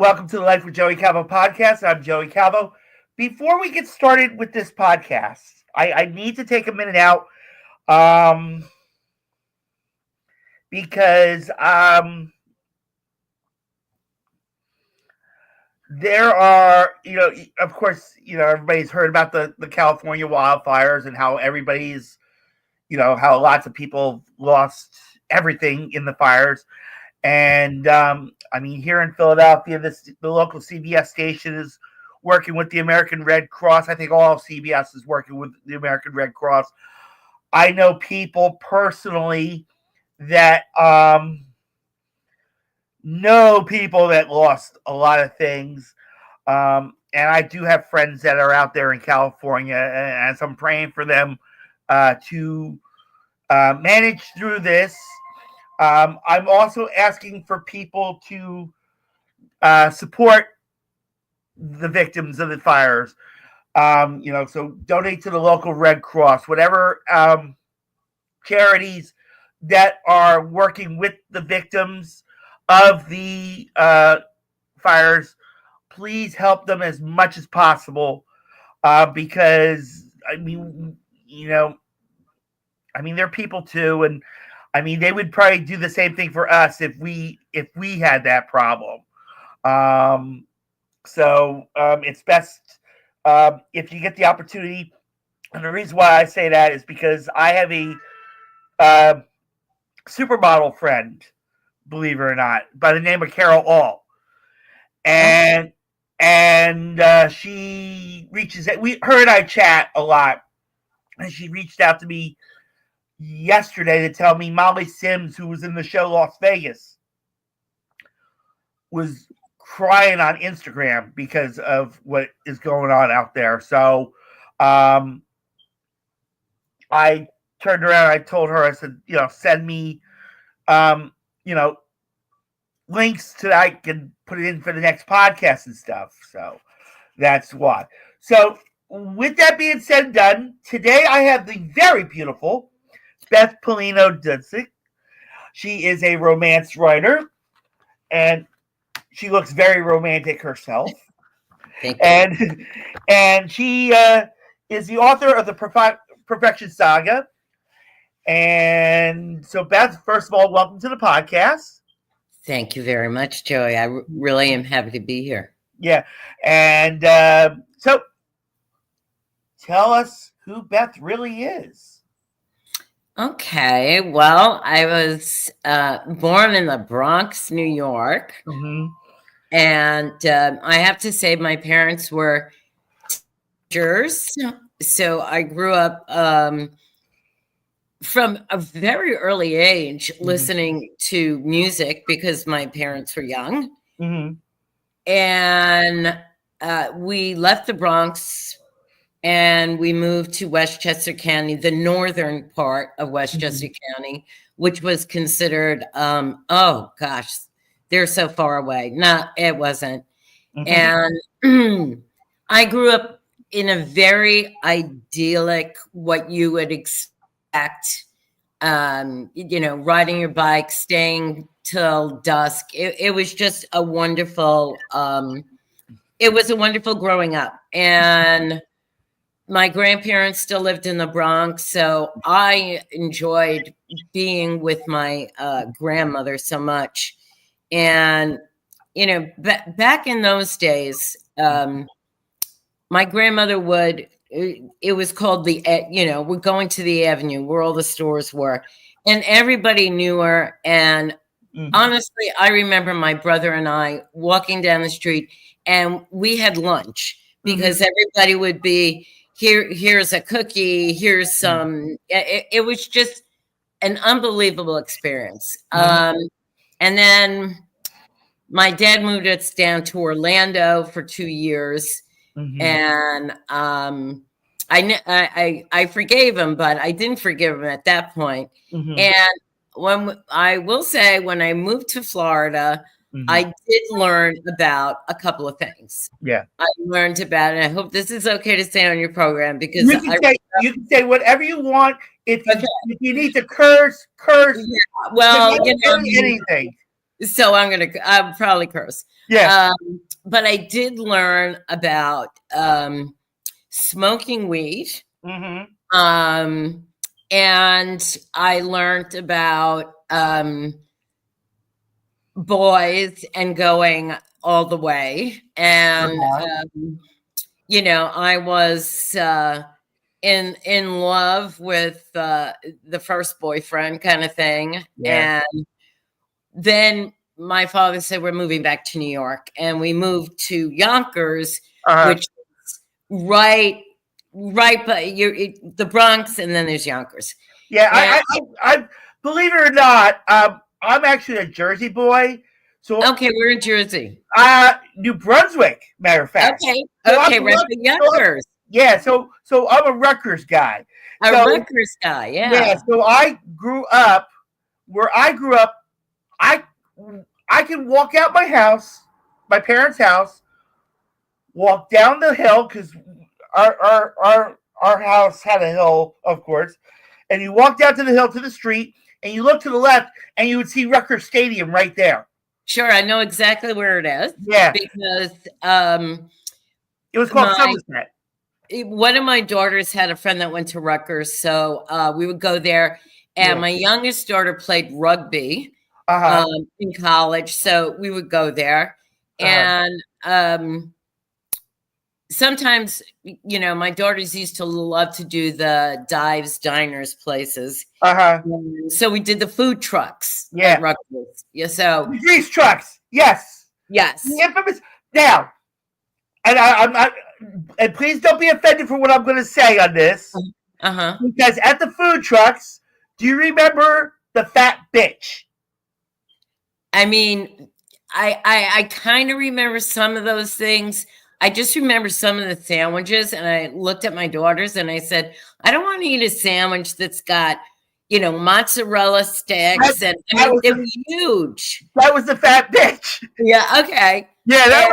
Welcome to the Life with Joey Calvo podcast. I'm Joey Calvo. Before we get started with this podcast, I need to take a minute out because there are, of course, everybody's heard about the California wildfires and how everybody's, how lots of people lost everything in the fires. And here in Philadelphia, the local CBS station is working with the American Red Cross. I think all of CBS is working with the American Red Cross. I know people personally that know people that lost a lot of things. And I do have friends that are out there in California, and so I'm praying for them to manage through this. I'm also asking for people to support the victims of the fires. So donate to the local Red Cross, whatever charities that are working with the victims of the fires. Please help them as much as possible because they're people too, and they would probably do the same thing for us if we had that problem. So it's best if you get the opportunity. And the reason why I say that is because I have a supermodel friend, believe it or not, by the name of Carol All. And she reaches out. Her and I chat a lot. And she reached out to me yesterday to tell me Molly Sims, who was in the show Las Vegas, was crying on Instagram because of what is going on out there. So I turned around, I told her, I said, send me links to that. I can put it in for the next podcast and stuff. So that's why. So with that being said and done, today I have the very beautiful Beth Pellino Dudzic. She is a romance writer, and she looks very romantic herself. And she is the author of the Perfection Saga. And so, Beth, first of all, welcome to the podcast. Thank you very much, Joey. I really am happy to be here. Yeah. And so tell us who Beth really is. Okay. Well, I was born in the Bronx, New York. Mm-hmm. And I have to say my parents were teachers. So I grew up from a very early age listening to music because my parents were young. Mm-hmm. And we left the Bronx and we moved to Westchester County, the northern part of Westchester County, which was considered, they're so far away. No, it wasn't. And I grew up in a very idyllic, what you would expect, riding your bike, staying till dusk. It was just a wonderful, it was a wonderful growing up. And my grandparents still lived in the Bronx, so I enjoyed being with my grandmother so much. And, back in those days, my grandmother it was called we're going to the Avenue where all the stores were, and everybody knew her. And honestly, I remember my brother and I walking down the street, and we had lunch because everybody would be, here's a cookie, here's some, it was just an unbelievable experience. And then my dad moved us down to Orlando for 2 years. And I forgave him, but I didn't forgive him at that point. And when I moved to Florida, I did learn about a couple of things. Yeah. I learned about, and I hope this is okay to say on your program, because you can say whatever you want. If you need to curse. Yeah, well, anything. So I'm probably curse. Yeah. But I did learn about smoking weed. Mm-hmm. And I learned about boys and going all the way. And Uh-huh. I was in love with the first boyfriend kind of thing. Yeah. And then my father said, we're moving back to New York. And we moved to Yonkers, Uh-huh. which is right by the Bronx, and then there's Yonkers. Yeah. And I believe it or not, I'm actually a Jersey boy. So okay, we're in Jersey. New Brunswick, matter of fact. Okay, So okay, right by Yonkers. yeah, so I'm a Rutgers guy. A So Rutgers guy, yeah, yeah. so I grew up where I grew up. I I can walk out my house, my parents' house, walk down the hill because our house had a hill, of course, and you walk down to the hill to the street, and you look to the left, and you would see Rutgers Stadium right there. Sure, I know exactly where it is. Yeah, because it was called Somerset. one of my daughters had a friend that went to Rutgers, so we would go there. And Yeah. my youngest daughter played rugby Uh-huh. in college, so we would go there. And sometimes, my daughters used to love to do the dives, diners, places. Uh-huh. So we did the food trucks Yeah. at Rutgers. Yeah, so The grease trucks. Yes. yes. The infamous. Now, and I'm not. And please don't be offended for what I'm going to say on this, Uh-huh. because at the food trucks, do you remember the fat bitch? I mean, I kind of remember some of those things. I just remember some of the sandwiches, and I looked at my daughters and I said, I don't want to eat a sandwich that's got, mozzarella sticks, and I mean, they were huge. That was the fat bitch. Yeah. Okay. Yeah.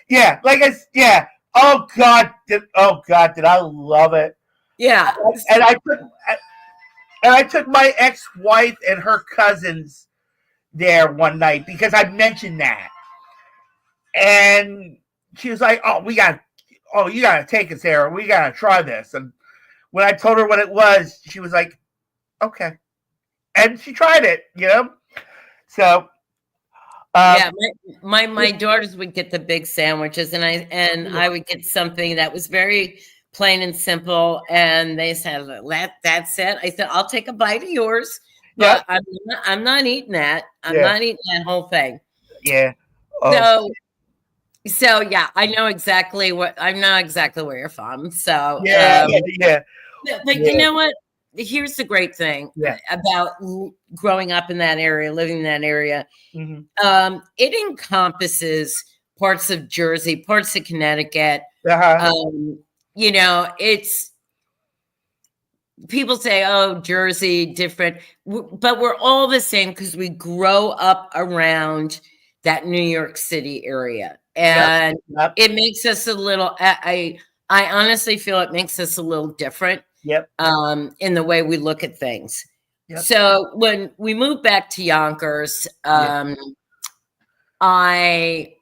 Yeah. Oh God. Did I love it? Yeah. And I took my ex-wife and her cousins there one night because I mentioned that, and she was like, you gotta take us there. We gotta try this. And when I told her what it was, she was like, okay. And she tried it, So yeah, my daughters would get the big sandwiches, and I would get something that was very plain and simple. And they said, "That's it." I said, "I'll take a bite of yours, but I'm not eating that. I'm not eating that whole thing." Yeah. Oh. So yeah, I know exactly I'm not exactly where you're from. So yeah. But you know what? Here's the great thing about growing up in that area, living in that area. Mm-hmm. It encompasses parts of Jersey, parts of Connecticut. Uh-huh. It's people say, "Oh, Jersey, different," but we're all the same because we grow up around that New York City area, and it makes us a little. I honestly feel it makes us a little different. Yep. In the way we look at things. Yep. So when we moved back to Yonkers, I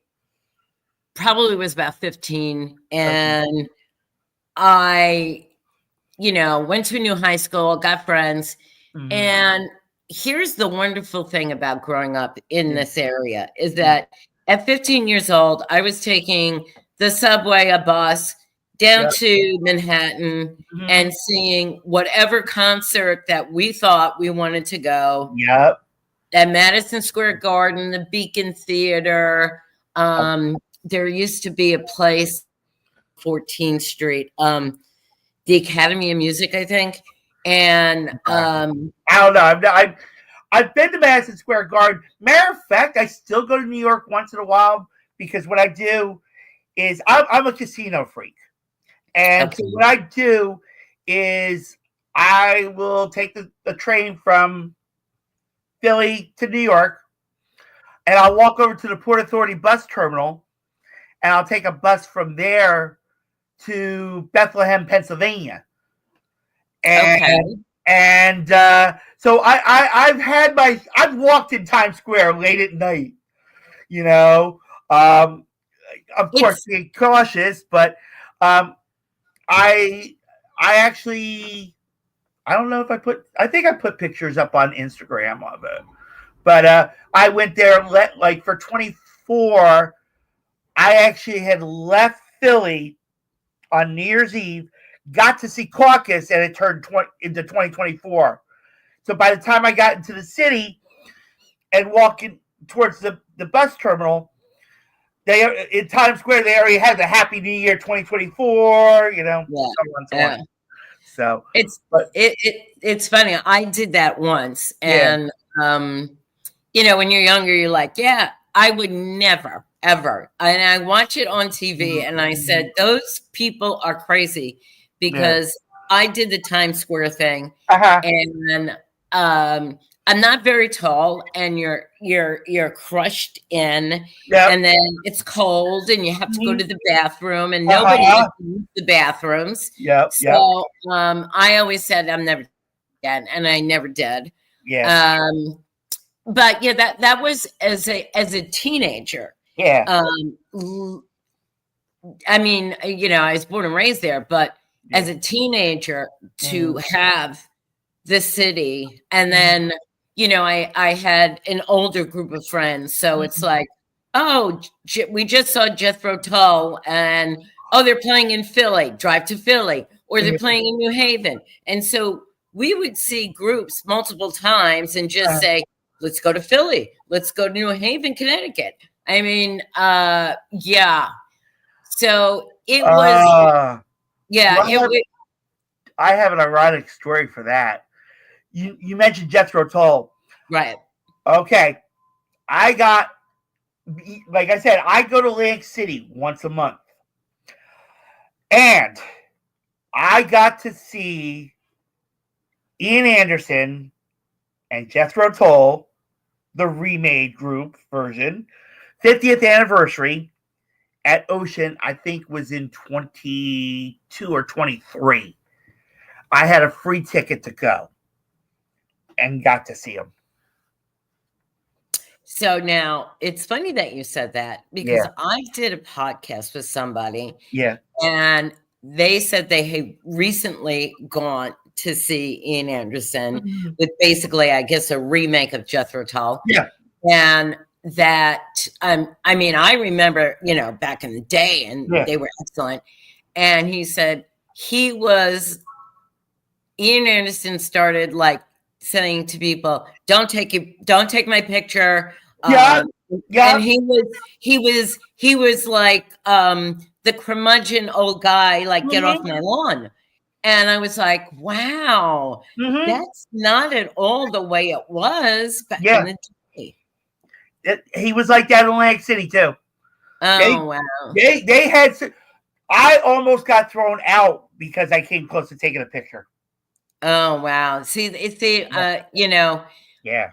probably was about 15, and I, went to a new high school, got friends, and here's the wonderful thing about growing up in this area is that at 15 years old, I was taking the subway, a bus, down to Manhattan and seeing whatever concert that we thought we wanted to go. Yep. At Madison Square Garden, the Beacon Theater. There used to be a place, 14th Street, the Academy of Music, I think. And I don't know. I've been to Madison Square Garden. Matter of fact, I still go to New York once in a while because what I do is I'm a casino freak. And so what I do is I will take the train from Philly to New York, and I'll walk over to the Port Authority bus terminal, and I'll take a bus from there to Bethlehem, Pennsylvania. And So I've walked in Times Square late at night, you know. Of course, It's being cautious, but um, I actually I don't know if I think I put pictures up on Instagram of it, but I went there like for 24. I actually had left Philly on New Year's Eve, got to see Caucus, and it turned into 2024. So by the time I got into the city and walking towards the bus terminal, they in Times Square they already had the Happy New Year 2024, so on and so on. So but it's funny. I did that once, yeah, and when you're younger, you're like, yeah, I would never ever. And I watch it on TV, and I said, those people are crazy yeah, because I did the Times Square thing, uh-huh, and I'm not very tall, and you're crushed in, yep, and then it's cold, and you have to go mhm, to the bathroom, and nobody uh-huh, uses the bathrooms. yep, So I always said I'm never again, and I never did. yeah, But yeah, that was as a teenager. yeah, I mean, I was born and raised there, but yeah, as a teenager to mhm, have the city, and mhm, then I had an older group of friends, so it's mhm, like, oh, we just saw Jethro Tull, and oh, they're playing in Philly, drive to Philly, or they're yeah, playing in New Haven, and so we would see groups multiple times and just say, let's go to Philly, let's go to New Haven, Connecticut. I mean, yeah. So it was, uh, yeah, well, I have an ironic story for that. You mentioned Jethro Tull. right. Okay, I got like I said, I go to Atlantic City once a month, and I got to see Ian Anderson and Jethro Tull, the remade group version, 50th anniversary at Ocean. I think was in 22 or 23. I had a free ticket to go and got to see them. So now it's funny that you said that because Yeah, I did a podcast with somebody, yeah, and they said they had recently gone to see Ian Anderson mhm, with basically, I guess, a remake of Jethro Tull. yeah, And that, I mean, I remember, back in the day, and yeah. they were excellent. And he said Ian Anderson started like saying to people, don't take my picture. Yeah, Um, yeah, and he was like the curmudgeon old guy, like, get off mhm, my lawn. And I was like, wow, mhm, that's not at all the way it was back in yeah. the day. He was like that in Atlantic City too. They Oh, wow. they had. I almost got thrown out because I came close to taking a picture. Oh, wow. See, Yeah, yeah,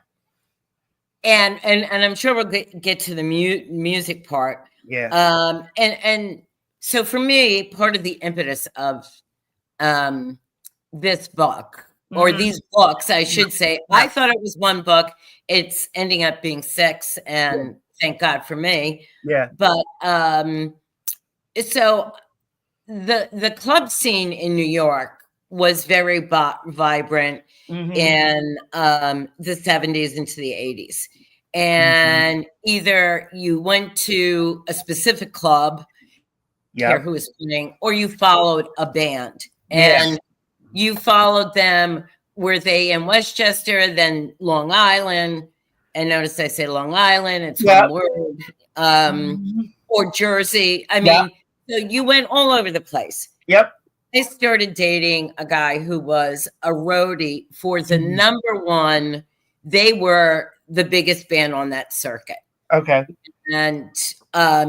and I'm sure we'll get to the music part. yeah. And so for me, part of the impetus of um, this book, or Mhm, these books, I should say, yeah, I thought it was one book. It's ending up being six, yeah, and thank God for me. yeah. But so the club scene in New York was very vibrant Mhm, in the 70s into the 80s. mhm. And either you went to a specific club, care Yep. who was playing, or you followed a band. Yeah. And you followed them. Were they in Westchester, then Long Island? And notice I say Long Island, it's one Yep. word. Um, Mhm. or Jersey. I Yep. mean, so you went all over the place. Yep. I started dating a guy who was a roadie for the Mhm. number one. They were the biggest band on that circuit. Okay. And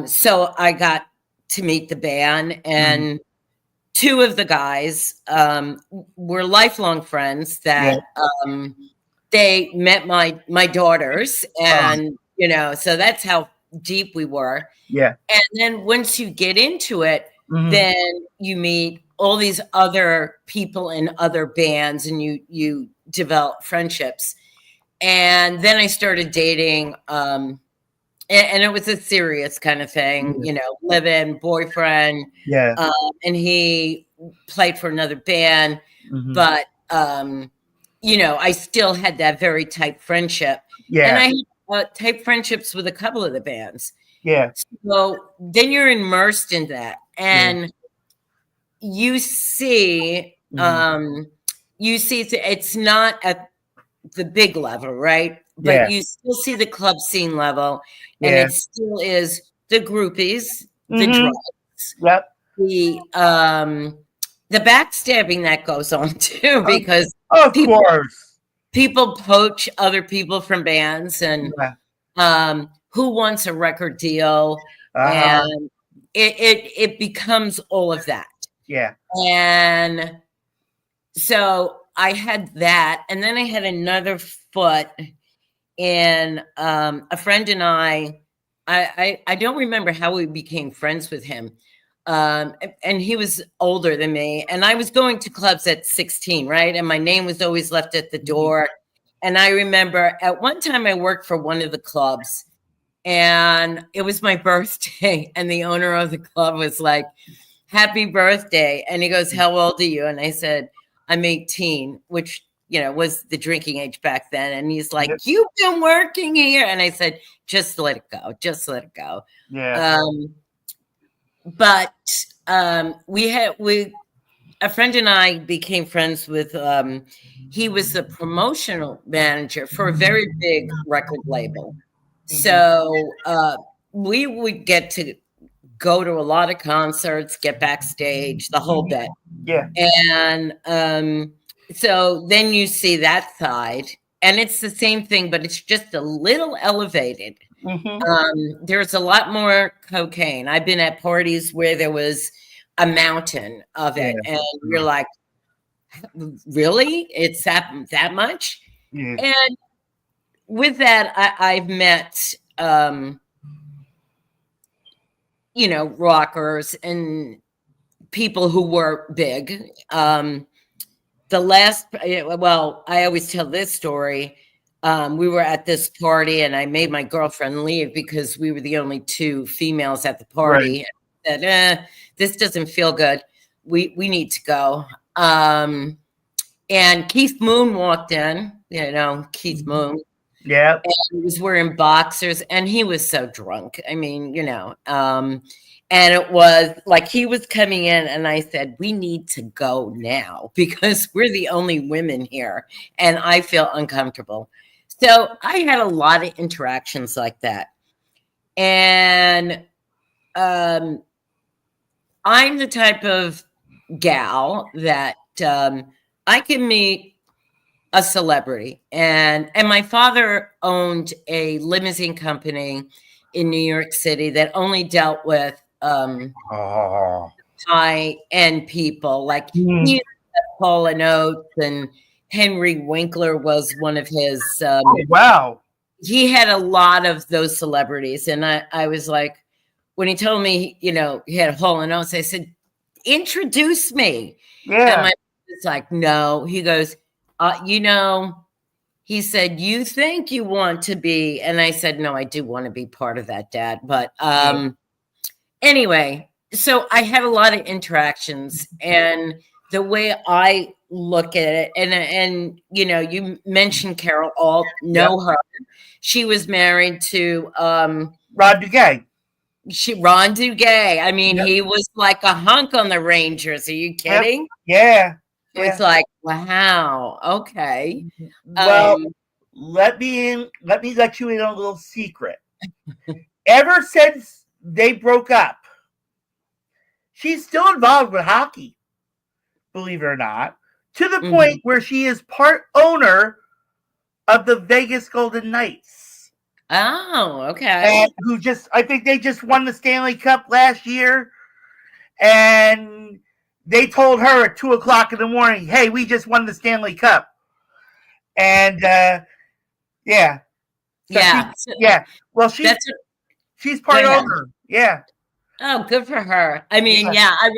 so I got to meet the band, Mhm. and two of the guys were lifelong friends Yeah. that they met my daughters. And, so that's how deep we were. Yeah. And then once you get into it, Mhm. then you meet all these other people in other bands, and you develop friendships. And then I started dating, and it was a serious kind of thing, live-in boyfriend. Yeah. And he played for another band, but I still had that very tight friendship. And I had tight friendships with a couple of the bands. Yeah. So then you're immersed in that, and you see, it's not at the big level, right? But you still see the club scene level, and it still is the groupies, the drugs, the backstabbing that goes on too, because of course people poach other people from bands, and who wants a record deal, and it becomes all of that. Yeah. And so I had that, and then I had another foot in a friend and I don't remember how we became friends with him. And he was older than me, and I was going to clubs at 16, right? And my name was always left at the door. And I remember at one time I worked for one of the clubs, and it was my birthday, and the owner of the club was like, "Happy birthday." And he goes, "How old are you?" And I said, "I'm 18," which, was the drinking age back then. And he's like, "You've been working here." And I said, "Just let it go. Just let it go." Yeah. But a friend and I became friends with, he was the promotional manager for a very big record label. So we would get to go to a lot of concerts, get backstage, the whole bit. Yeah. And so then you see that side, and it's the same thing, but it's just a little elevated. There's a lot more cocaine. I've been at parties where there was a mountain of it, and you're like, really? It's that much? Yeah. And with that, I've met, rockers and people who were big. I always tell this story. We were at this party, and I made my girlfriend leave because we were the only two females at the party. Right. And said, this doesn't feel good. We need to go. And Keith Moon walked in, Keith Moon. Yeah. And he was wearing boxers, and he was so drunk. I mean, and it was like he was coming in, and I said, "We need to go now because we're the only women here, and I feel uncomfortable." So I had a lot of interactions like that. And I'm the type of gal that I can meet a celebrity. And my father owned a limousine company in New York City that only dealt with high-end people. Like he had Paul and Oates, and Henry Winkler was one of his. Wow. He had a lot of those celebrities. And I was like, when he told me, he had Hall and Oates, I said, "Introduce me." Yeah. And my was like, "No." He goes, he said, "You think you want to be," and I said, "No, I do want to be part of that, Dad." But anyway, so I had a lot of interactions, and the way I look at it, and you mentioned Carol Alt, know her. She was married to Ron Duguay. Ron Duguay. I mean, he was like a hunk on the Rangers. Are you kidding? Yeah. It's like, wow, okay. Well, let me let you in on a little secret. Ever since they broke up, she's still involved with hockey, believe it or not, to the point where she is part owner of the Vegas Golden Knights. Oh, okay. And I think they just won the Stanley Cup last year, and they told her at 2:00 in the morning, "Hey, we just won the Stanley Cup." And Well, she's part owner. Yeah. Oh, good for her. I mean, I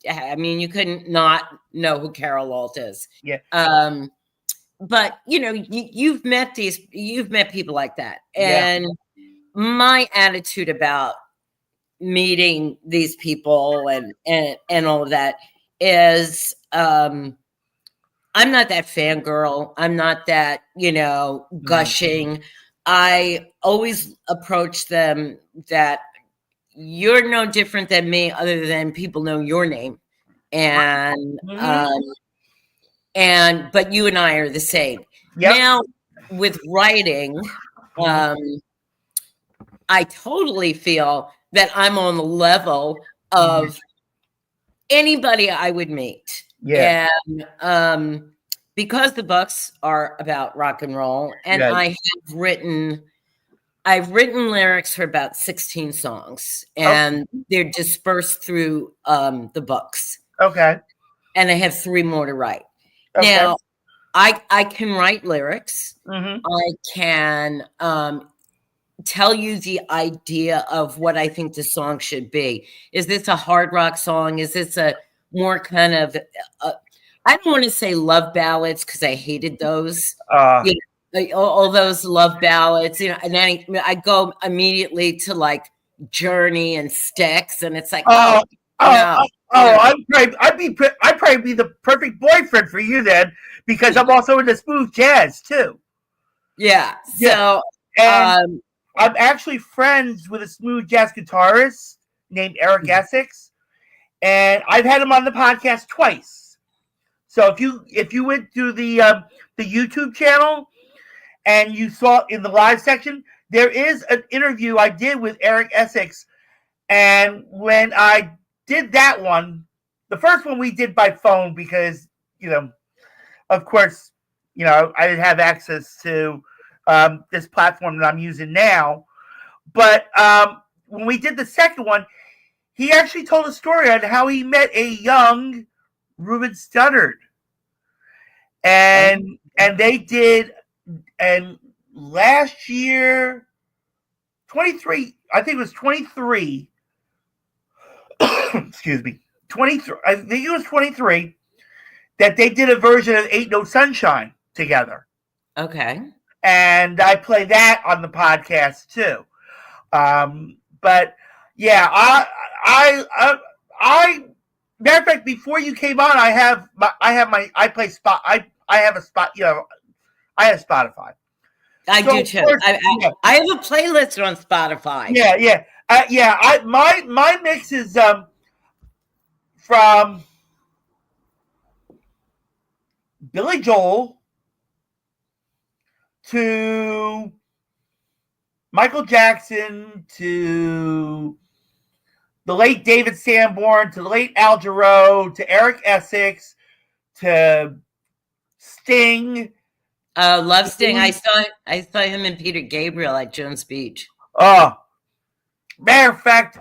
I mean, you couldn't not know who Carol Alt is. Yeah. But you've met people like that, and my attitude about meeting these people and all of that is, I'm not that fangirl. I'm not that, gushing. I always approach them that you're no different than me, other than people know your name. And, but you and I are the same. Yep. Now, with writing, I totally feel that I'm on the level of anybody I would meet. Yeah. And because the books are about rock and roll, and I've written lyrics for about 16 songs, and they're dispersed through the books. Okay. And I have 3 more to write. Okay. Now, I can write lyrics. I can tell you the idea of what I think the song should be. Is this a hard rock song? Is this a more kind of, I don't want to say love ballads, because I hated those. All those love ballads, and then I go immediately to like Journey and Styx, and it's like, I'd probably be the perfect boyfriend for you then, because I'm also into smooth jazz too. Yeah. So, and I'm actually friends with a smooth jazz guitarist named Eric Essex, and I've had him on the podcast twice. So if you went to the YouTube channel and you saw in the live section, there is an interview I did with Eric Essex. And when I did that one, the first one we did by phone because, of course, I didn't have access to this platform that I'm using now. But when we did the second one, he actually told a story on how he met a young Ruben Studdard. And they did, and last year, 23, I think it was 23, excuse me, 23, I think it was 23, that they did a version of Ain't No Sunshine together. Okay. And I play that on the podcast too. But yeah, I matter of fact, before you came on, I have Spotify. I do too. Course, I have a playlist on Spotify. Yeah. My mix is from Billy Joel to Michael Jackson to the late David Sanborn to the late Al Jarreau to Eric Essex to Sting. Love Sting. I saw him and Peter Gabriel at Jones Beach. Oh, matter of fact,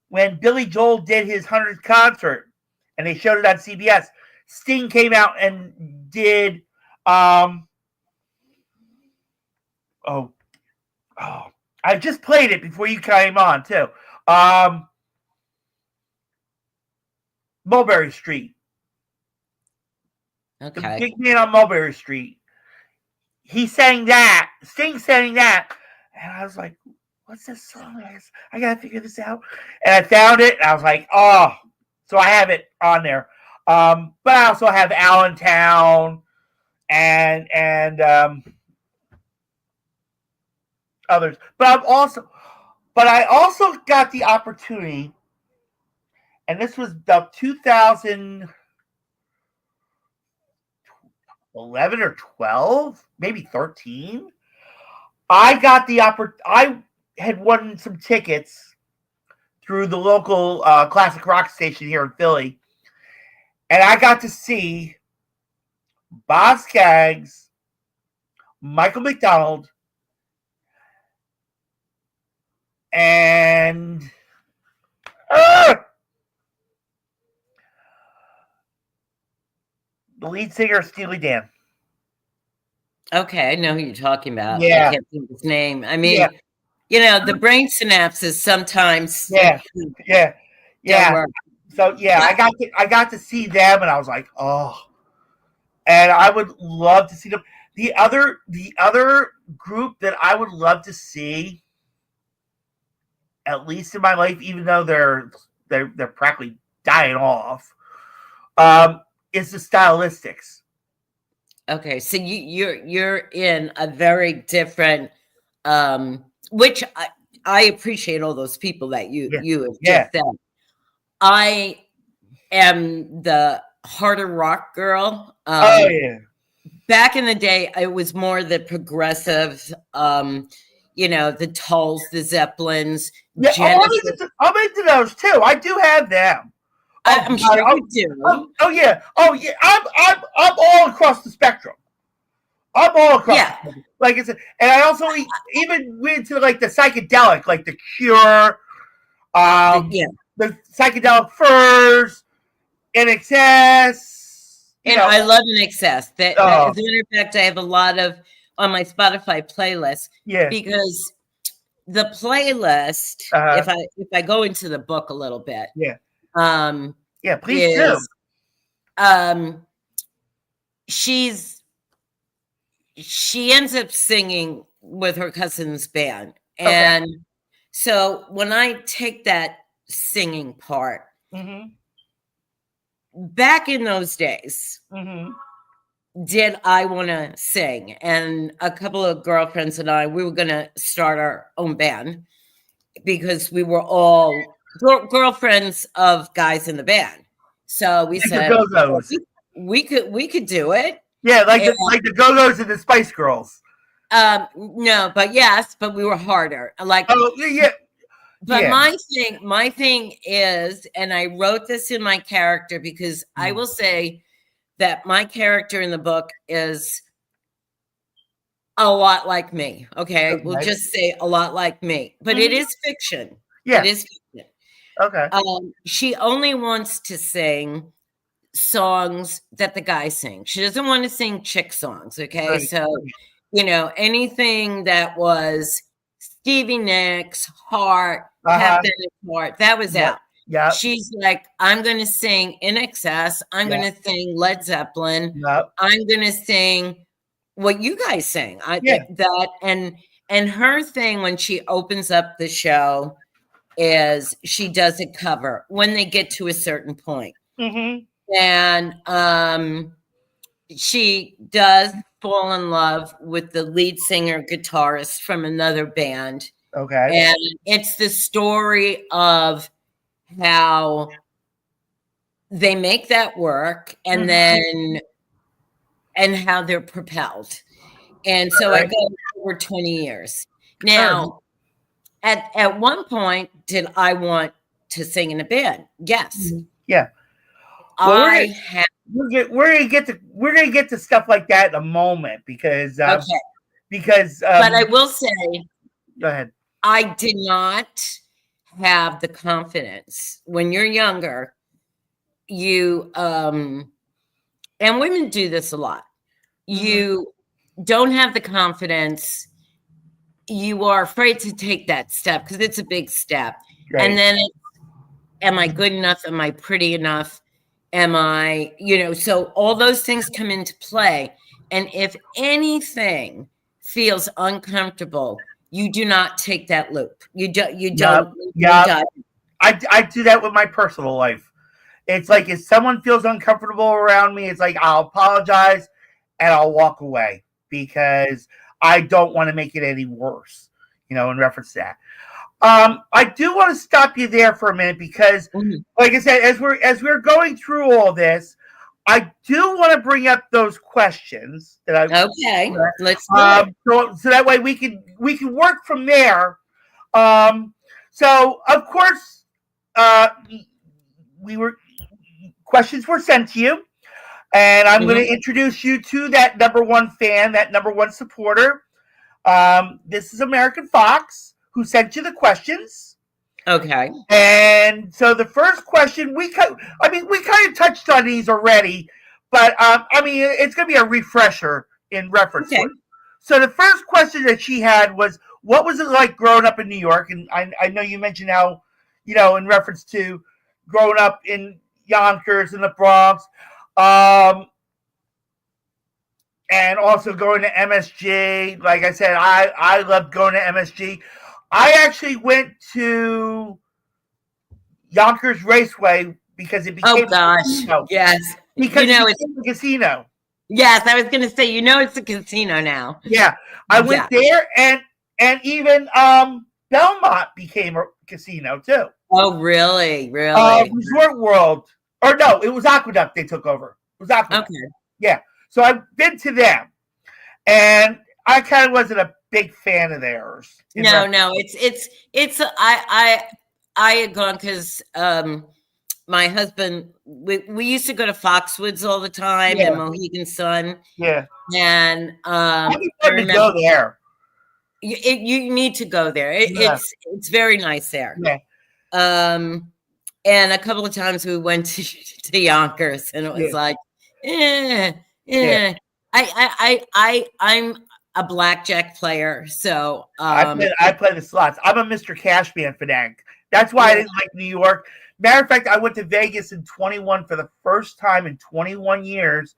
when Billy Joel did his 100th concert and they showed it on CBS, Sting came out and did I just played it before you came on too. Mulberry Street. Okay. The big man on Mulberry Street. He sang that. Sting sang that. And I was like, what's this song? I got to figure this out. And I found it. And I was like, oh. So I have it on there. But I also have Allentown and others. But I also got the opportunity, and this was about 2011 or 12, maybe 13. I got the I had won some tickets through the local classic rock station here in Philly, and I got to see Boz Scaggs, Michael McDonald, and the lead singer, Steely Dan. Okay, I know who you're talking about. Yeah. I can't think of his name. I mean, the brain synapses sometimes. Yeah. So yeah, I got to see them, and I was like, oh, and I would love to see them. The other group that I would love to see, at least in my life, even though they're practically dying off, is the Stylistics. Okay, so you're in a very different, which I appreciate all those people that you have just said. I am the harder rock girl. Oh yeah. Back in the day, it was more the progressive, the Tulls, the Zeppelins, Yeah, Genesis. I'm into those too. I do have them. I'm sure you do. Oh yeah. Oh yeah. I'm all across the spectrum. I'm all across. Yeah. The spectrum. Like I said, and I also even went to like the psychedelic, like the Cure, the psychedelic Furs, NXS. And I love NXS. As a matter of fact, I have a lot of on my Spotify playlist. Yeah. Because the playlist, if I go into the book a little bit, yeah, please do. She ends up singing with her cousin's band, and so when I take that singing part, back in those days, did I want to sing? And a couple of girlfriends and we were going to start our own band because we were all girlfriends of guys in the band. So we said we could do it. Yeah, like the Go-Go's and the Spice Girls. No, but we were harder. Like, yeah. But my thing is, and I wrote this in my character because I will say that my character in the book is a lot like me. Okay, we'll just say a lot like me, but it is fiction. Yeah, it is fiction. Okay. She only wants to sing songs that the guy sings. She doesn't want to sing chick songs. Okay, right. So anything that was Stevie Nicks, Heart, Captain Heart, that was out. Yeah. She's like, I'm going to sing NXS. I'm going to sing Led Zeppelin. I'm going to sing what you guys sing. And her thing when she opens up the show is she does a cover when they get to a certain point. And she does fall in love with the lead singer guitarist from another band. Okay. And it's the story of how they make that work and then and how they're propelled. And so I go over 20 years. Now, at one point, did I want to sing in a band? Yes. Yeah. Well, we're gonna get to stuff like that in a moment because but I will say, go ahead. I did not have the confidence when you're younger. You and women do this a lot. You don't have the confidence. You are afraid to take that step because it's a big step. Right. And then, am I good enough? Am I pretty enough? Am I, so all those things come into play. And if anything feels uncomfortable, you do not take that loop. You don't. Yeah. I do that with my personal life. It's like if someone feels uncomfortable around me, it's like I'll apologize and I'll walk away because I don't want to make it any worse, in reference to that. I do want to stop you there for a minute because, like I said, as we're going through all this, I do want to bring up those questions that let's do it. So that way we can work from there. So of course, questions were sent to you, and I'm going to introduce you to that number one fan, that number one supporter. This is American Fox, who sent you the questions. Okay. And so the first question, we kind of touched on these already, but it's going to be a refresher in reference to it. So the first question that she had was, what was it like growing up in New York? And I know you mentioned how, in reference to growing up in Yonkers in the Bronx, and also going to MSG. Like I said, I loved going to MSG. I actually went to Yonkers Raceway because it became a casino. Yes. Because it became a casino. Yes, I was going to say, it's a casino now. Yeah, I went there, and even Belmont became a casino too. Oh, really? Really? Resort World, or no, it was Aqueduct. They took over. It was Aqueduct. Okay. Yeah, so I've been to them, and I kind of wasn't a big fan of theirs. No, it's I had gone because my husband, we used to go to Foxwoods all the time and Mohegan Sun. Yeah. And I remember to go there. You need to go there. It's very nice there. Yeah. And a couple of times we went to Yonkers, and it was like, I'm a blackjack player, so I play the slots. I'm a Mr. Cashman fanatic. That's why I didn't like New York. Matter of fact, I went to Vegas in 21 for the first time in 21 years,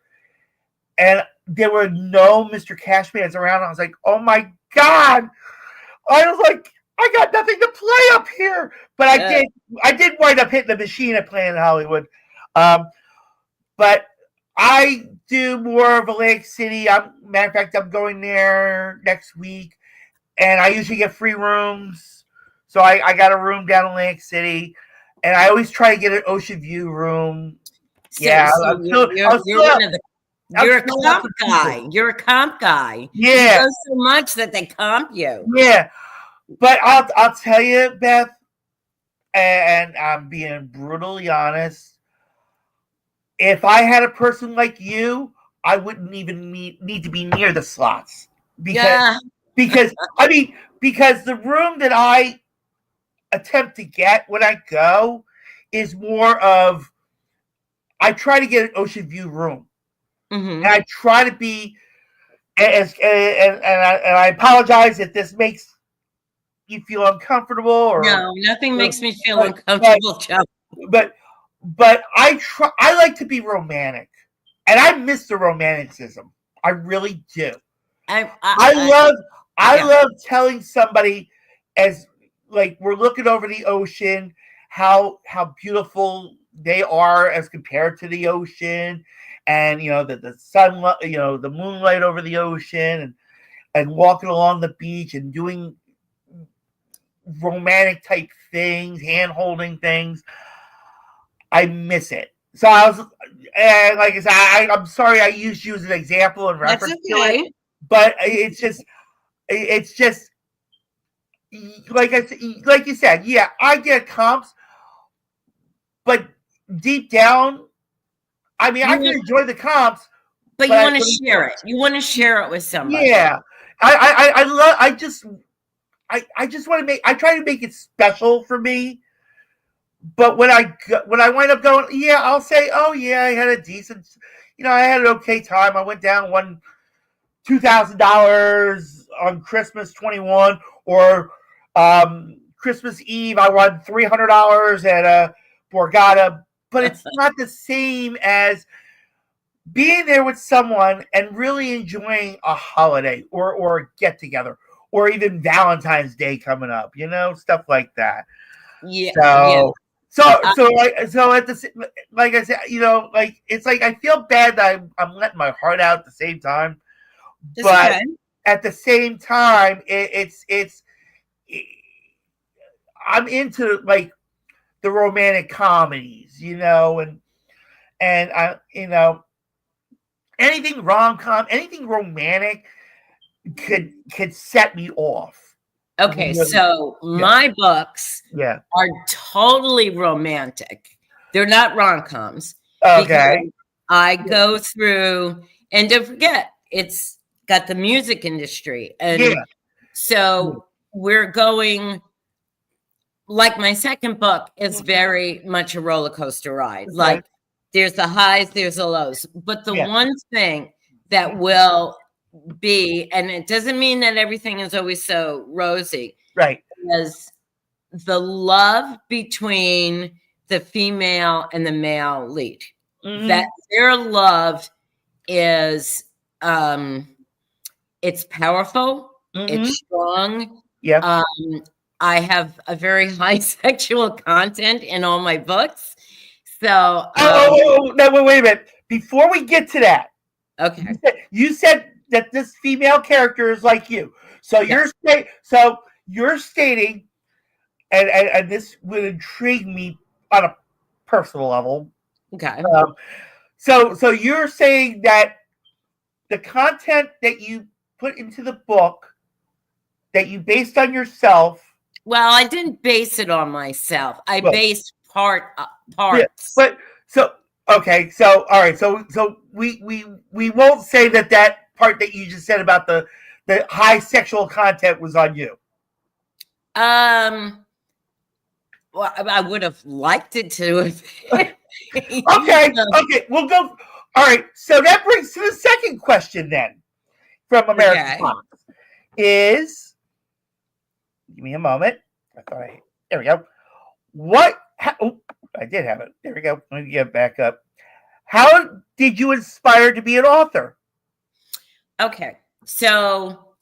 and there were no Mr. Cashmans around. I was like, oh my God. I was like, I got nothing to play up here. But I did wind up hitting the machine at Planet Hollywood. But I do more of Atlantic City. Matter of fact, I'm going there next week, and I usually get free rooms. So I got a room down in Atlantic City, and I always try to get an ocean view room. You're a comp guy. You're a comp guy. Yeah. You know so much that they comp you. Yeah. But I'll tell you, Beth, and I'm being brutally honest, if I had a person like you, I wouldn't even need to be near the slots. Because the room that I attempt to get when I go is more of, I try to get an ocean view room. Mm-hmm. And I try to be, and I apologize if this makes you feel uncomfortable. Or no, nothing makes me feel uncomfortable, Joe. But I like to be romantic, and I miss the romanticism. I really do. I love telling somebody, as like we're looking over the ocean, how beautiful they are as compared to the ocean. And the sun, the moonlight over the ocean, and walking along the beach and doing romantic type things, hand holding things. I miss it. So I was, and like I said, I'm sorry I used you as an example in reference to it, but it's just like you said, yeah, I get comps, but deep down, I mean, I can enjoy the comps, but you want to share it. You want to share it with somebody. Yeah, I just want to make. I try to make it special for me. But when I wind up going, I'll say, oh yeah, I had a decent, I had an okay time. I went down, won $2,000 on Christmas 21, or Christmas Eve, I won $300 at a Borgata. But it's not the same as being there with someone and really enjoying a holiday or a get together, or even Valentine's Day coming up, stuff like that. Yeah. So at the, like I said, it's like I feel bad that I'm letting my heart out at the same time, but at the same time, it's I'm into like the romantic comedies, and I, anything rom-com, anything romantic could set me off. Okay, so my books are totally romantic. They're not rom-coms. Okay. I go through, and don't forget, it's got the music industry. And so we're going, like my second book is very much a roller coaster ride. Okay. Like there's the highs, there's the lows. But the one thing that will be, and it doesn't mean that everything is always so rosy, right? Is the love between the female and the male lead. Mhm. That their love is it's powerful, it's strong. Yeah. I have a very high sexual content in all my books. So No, wait a minute. Before we get to that, okay. you said that this female character is like you. So Yes. you're stating, and this would intrigue me on a personal level. Okay. So you're saying that the content that you put into the book that you based on yourself. Well, I didn't base it on myself. I based parts. Yeah, but so okay, so all right, so we won't say that part that you just said about the high sexual content was on you. Well, I would have liked it to. Okay, we'll go. All right, so that brings to the second question then from American Comics is, give me a moment. There we go. I did have it. There we go. Let me get back up. How did you inspire to be an author? Okay, so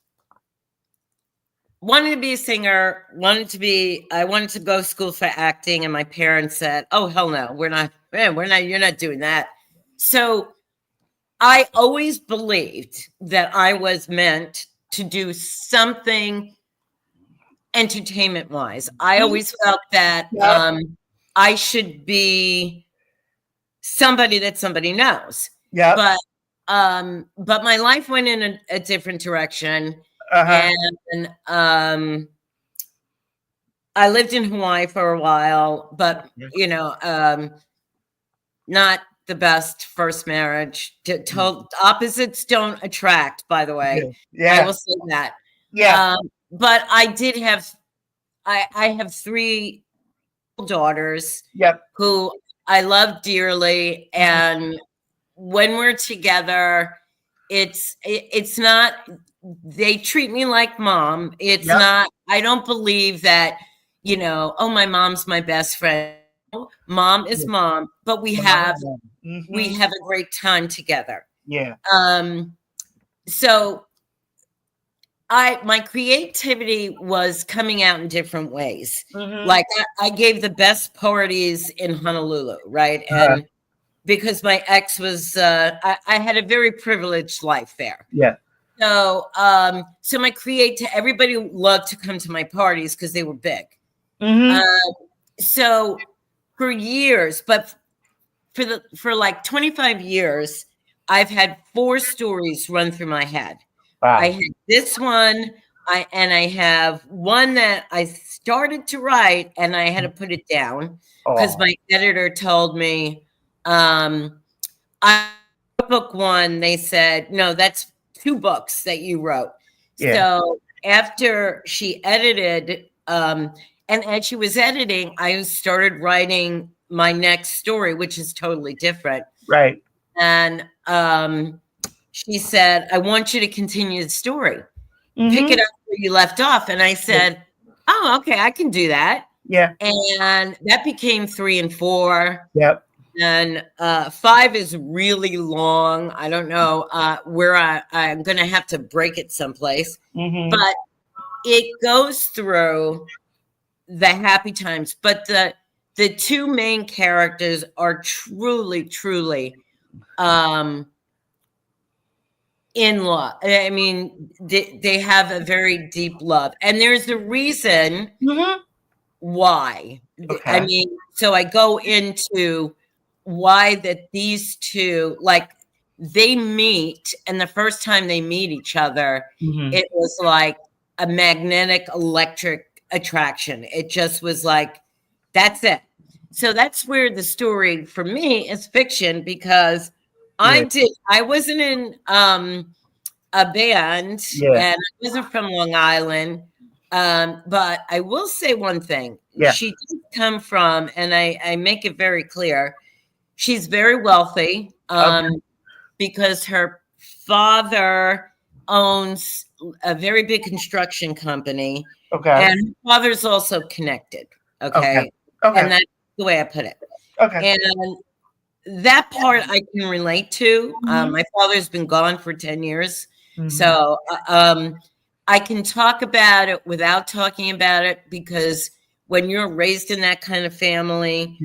wanted to be a singer. I wanted to go to school for acting, and my parents said, "Oh hell no, we're not. You're not doing that." So I always believed that I was meant to do something entertainment wise. I always felt that I should be somebody that somebody knows. Yeah. But my life went in a different direction. And I lived in Hawaii for a while, but not the best first marriage. Opposites don't attract, by the way. Yeah. I will say that. Yeah. But I did have I have 3 daughters who I love dearly, and when we're together, it's not, they treat me like mom. It's not, I don't believe that, oh, my mom's my best friend. Mom is mom, but we have a great time together. Yeah. So my creativity was coming out in different ways. Like I gave the best parties in Honolulu, right? And because my ex was, I had a very privileged life there. Yeah. So, so everybody loved to come to my parties because they were big. So for years, but for like 25 years, I've had 4 stories run through my head. Wow. I had this one, I have one that I started to write and I had to put it down because my editor told me, I book 1, they said, no, that's 2 books that you wrote. Yeah. So after she edited, and as she was editing, I started writing my next story, which is totally different. Right. And she said, I want you to continue the story. Pick it up where you left off. And I said, oh, okay, I can do that. Yeah. And that became 3 and 4. Yep. And 5 is really long. I don't know where I'm going to have to break it someplace. But it goes through the happy times. But the 2 main characters are truly, truly in love. I mean, they have a very deep love. And there's a reason why. Okay. I mean, so I go into why that these 2, like, they meet, and the first time they meet each other, it was like a magnetic electric attraction. It just was like, that's it. So that's where the story for me is fiction, because I wasn't in a band, and I wasn't from Long Island. But I will say one thing. Yeah. She did come from, and I make it very clear, she's very wealthy because her father owns a very big construction company. Okay. And her father's also connected. Okay. And the way I put it. Okay. And that part I can relate to. My father's been gone for 10 years. So I can talk about it without talking about it, because when you're raised in that kind of family,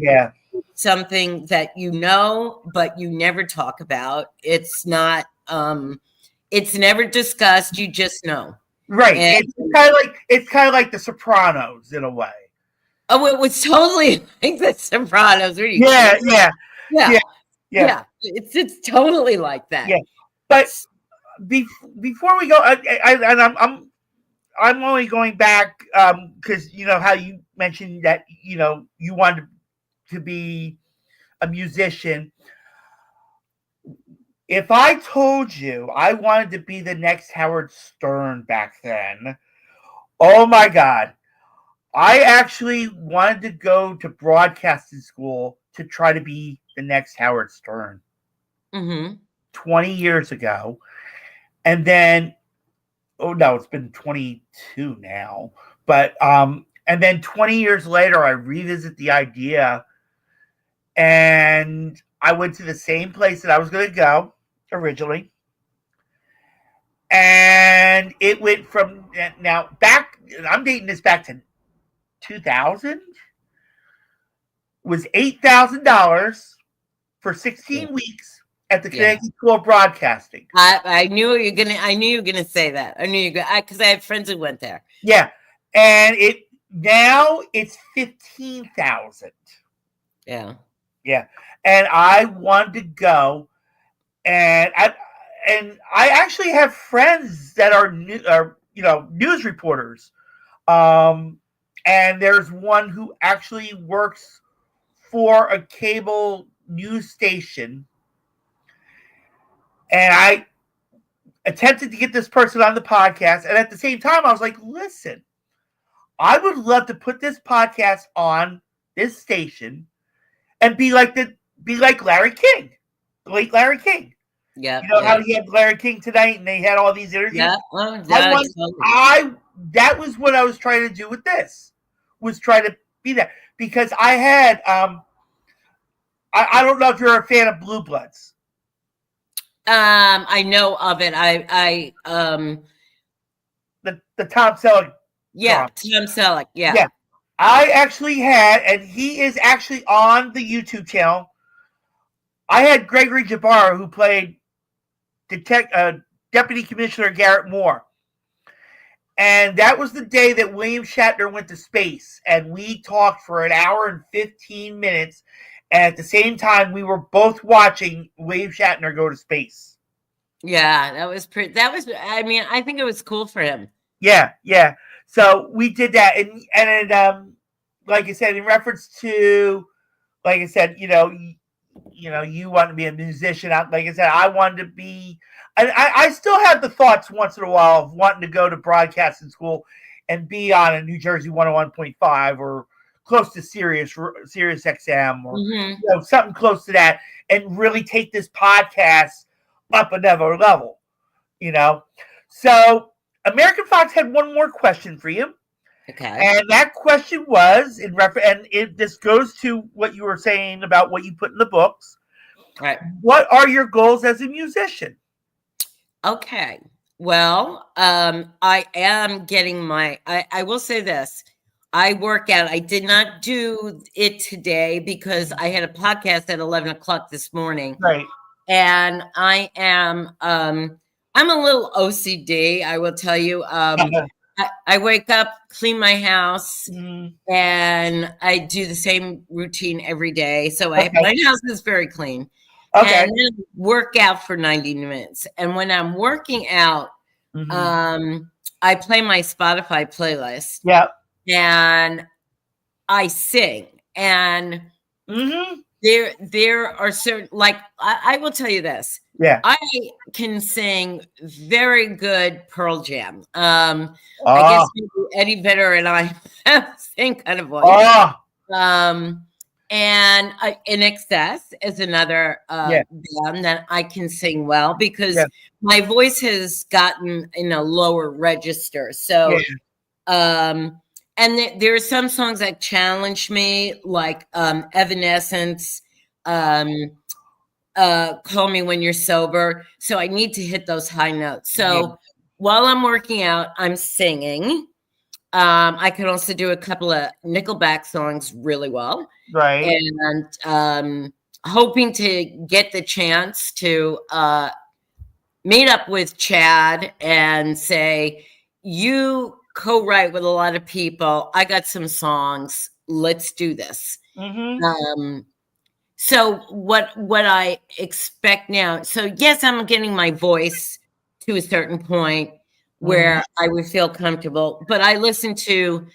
something that you know, but you never talk about. It's not, it's never discussed. You just know. Right. And, It's kind of like The Sopranos in a way. oh, it was totally like The Sopranos. Are you Yeah, kidding? yeah, Yeah. yeah, yeah, Yeah. It's totally like that. yeah. But before we go, I'm only going back because you know how you mentioned that you know you wanted to be a musician. If I told you I wanted to be the next Howard Stern back then, oh my God, I actually wanted to go to broadcasting school to try to be the next Howard Stern. 20 years ago. And then, oh no, it's been 22 now. But, and then 20 years later, I revisit the idea and I went to the same place that I was going to go originally. And it went from now back, I'm dating this back to 2000, was $8,000 for 16 weeks at the Connecticut School of Broadcasting. I knew you were gonna say that. I knew you because I had friends who went there. Yeah, and now it's 15,000. Yeah, yeah, and I wanted to go, and I actually have friends that are news reporters, and there's one who actually works for a cable news station. And I attempted to get this person on the podcast. And at the same time, I was like, listen, I would love to put this podcast on this station and be like Larry King, the late Larry King. Yeah. You know how he had Larry King tonight and they had all these interviews? Yeah. That was what I was trying to do with this, was try to be that. Because I had, I don't know if you're a fan of Blue Bloods. I know of it. The Tom Selleck. Yeah, Tom Selleck. Yeah. Yeah. I actually had, and he is actually on the YouTube channel. I had Gregory Jabbar, who played Deputy Commissioner Garrett Moore. And that was the day that William Shatner went to space. And we talked for an hour and 15 minutes. And at the same time, we were both watching William Shatner go to space. Yeah, that was I mean, I think it was cool for him. Yeah, yeah. So we did that. And like I said, in reference to, like I said, you want to be a musician. Like I said, I wanted to be, and I still have the thoughts once in a while of wanting to go to broadcasting school and be on a New Jersey 101.5 or close to Sirius XM or something close to that, and really take this podcast up another level. So American Fox had one more question for you. Okay. And that question was this goes to what you were saying about what you put in the books. Right. What are your goals as a musician? Okay. Well, I am getting I will say this. I work out. I did not do it today because I had a podcast at 11 o'clock this morning. Right. And I am, I'm a little OCD, I will tell you. I wake up, clean my house, and I do the same routine every day. So my house is very clean. Okay. And then work out for 90 minutes. And when I'm working out, I play my Spotify playlist. Yeah. And I sing. And there are certain, like, I will tell you this. Yeah. I can sing very good Pearl Jam. I guess Eddie Vedder and I have the same kind of voice. And In Excess is another band that I can sing well because my voice has gotten in a lower register. So there are some songs that challenge me, like Evanescence, Call Me When You're Sober. So I need to hit those high notes. So while I'm working out, I'm singing. I can also do a couple of Nickelback songs really well. Right. And hoping to get the chance to meet up with Chad and say, you co-write with a lot of people. I got some songs. Let's do this. So what I expect now, so yes, I'm getting my voice to a certain point where I would feel comfortable, but I listen to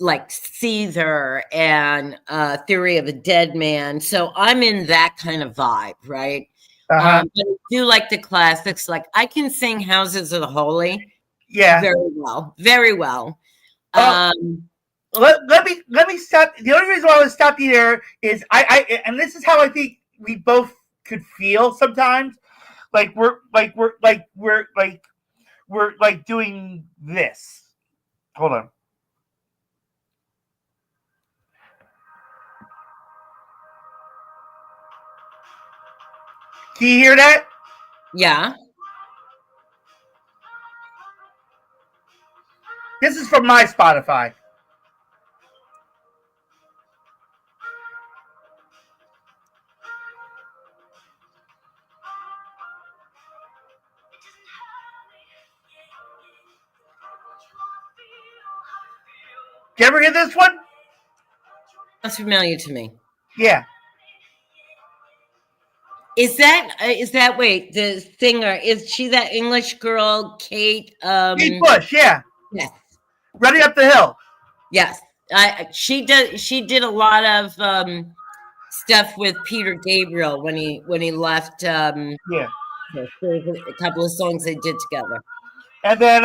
like Caesar and Theory of a Dead Man. So I'm in that kind of vibe, right? But I do like the classics. Like I can sing Houses of the Holy. Yeah. Very well. Very well. Let me stop. The only reason why I would stop you there is and this is how I think we both could feel sometimes. Like we're doing this. Hold on. Can you hear that? Yeah. This is from my Spotify. Did you ever hear this one? That's familiar to me. Yeah. Is that wait, the singer, is she that English girl, Kate? Kate Bush, yeah. Yes. Running Up the Hill. Yes. She did a lot of stuff with Peter Gabriel when he left. Yeah. There's a couple of songs they did together. And then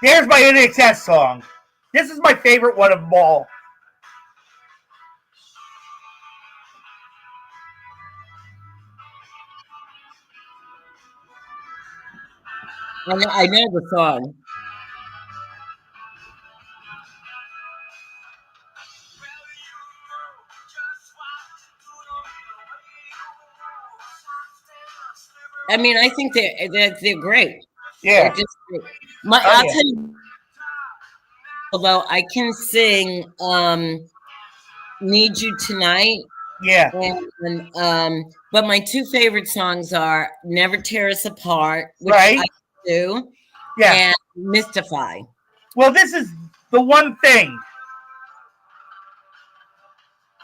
there's my NXS song. This is my favorite one of them all. I know the song. I mean, I think they're great. Yeah. They're just great. I'll tell you, although I can sing Need You Tonight. Yeah. And but my two favorite songs are Never Tear Us Apart, which right. I do. Yeah. And Mystify. Well, this is the one thing.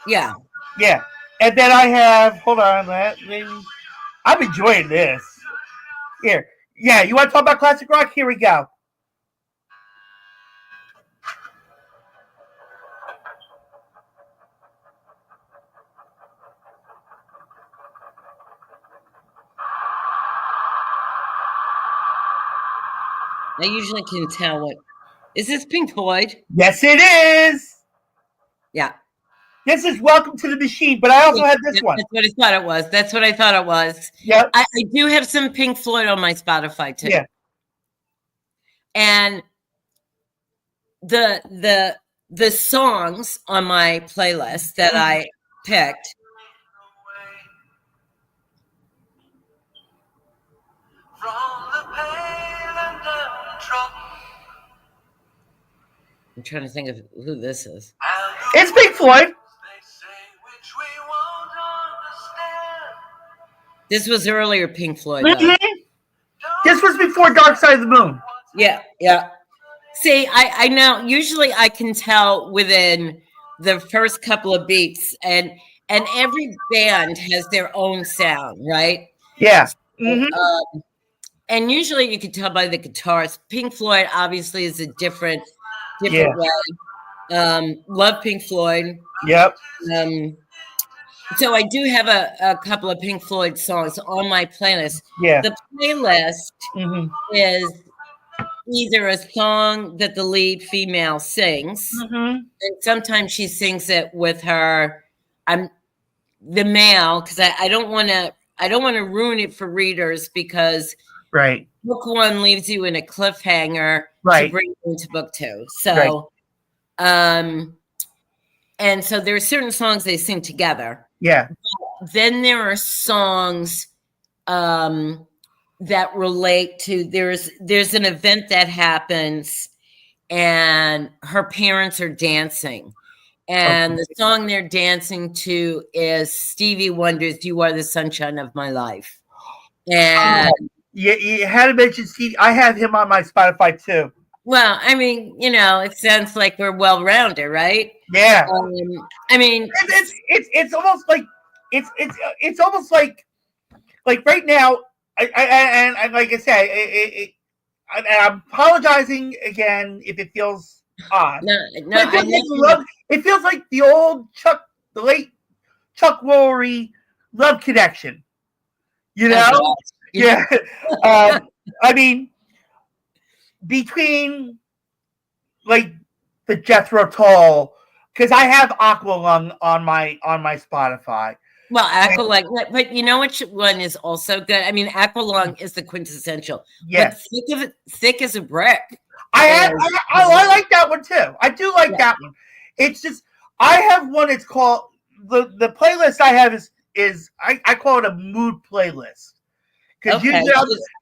Yeah. Yeah. And then I have, hold on, I'm enjoying this. Here. Yeah, you want to talk about classic rock? Here we go. I usually can tell what. Is this Pink Floyd? Yes, it is. Yeah. This is Welcome to the Machine, but I also had this one. That's what I thought it was. That's what I thought it was. Yep. I do have some Pink Floyd on my Spotify too. Yeah. And the songs on my playlist that I picked. I'm trying to think of who this is. It's Pink Floyd. This was earlier Pink Floyd. This was before Dark Side of the Moon. Yeah, yeah. See, I know. Usually, I can tell within the first couple of beats, and every band has their own sound, right? Yeah. Mm-hmm. And usually, you can tell by the guitars. Pink Floyd obviously is a different way. Love Pink Floyd. Yep. So I do have a couple of Pink Floyd songs on my playlist. Yeah. The playlist is either a song that the lead female sings, and sometimes she sings it with her the male, because I don't want to ruin it for readers, because Right. book one leaves you in a cliffhanger to Right. bring you into book two. Right. So, and so there are certain songs they sing together. Yeah. Then there are songs that relate to there's an event that happens and her parents are dancing. And Okay. the song they're dancing to is Stevie Wonder's "You Are the Sunshine of My Life." And Yeah, you had to mention Steve. I have him on my Spotify too. well, I mean, it sounds like we're well-rounded, right? Yeah. I mean, It's almost like it's almost like right now. And like I said, and I'm apologizing again if it feels odd. no, But it feels like the old the late Chuck Woolery Love Connection. You know? Oh, yeah. I mean, between like the Jethro Tull, because I have Aqualung on my Spotify. well, Aqualung, but you know which one is also good? I mean, Aqualung is the quintessential. Yes. But thick as a brick. I like that one too. I do like that one. It's just I have one. It's called the playlist I have is I call it a mood playlist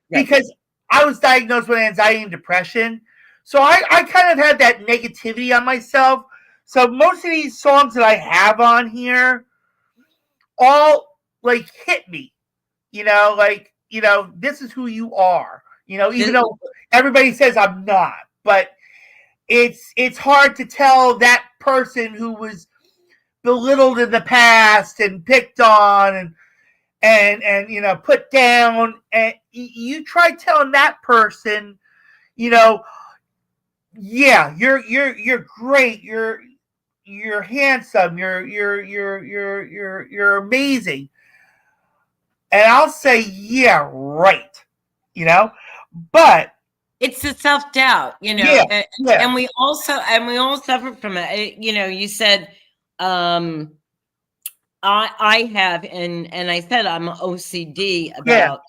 because I was diagnosed with anxiety and depression, so I kind of had that negativity on myself. So most of these songs that I have on here all like hit me, this is who you are, even though everybody says I'm not, but it's hard to tell that person who was belittled in the past and picked on and put down, and you try telling that person, yeah, you're great, you're handsome, you're amazing, and I'll say, yeah, right, but it's the self-doubt, yeah. And we all suffer from it. You said I have, and I said I'm OCD about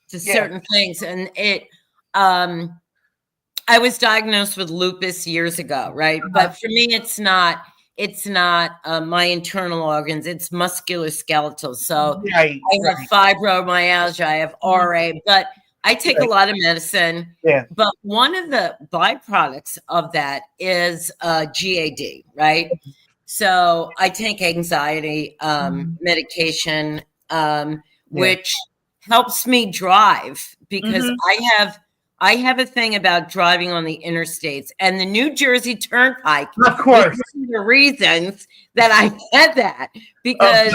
certain things, and I was diagnosed with lupus years ago, right? But for me, it's not my internal organs; it's musculoskeletal. So I have fibromyalgia, I have RA, but I take a lot of medicine. Yeah. But one of the byproducts of that is GAD, right? So I take anxiety medication, which helps me drive because I have a thing about driving on the interstates and the New Jersey Turnpike. Of course, one of the reasons that I had that because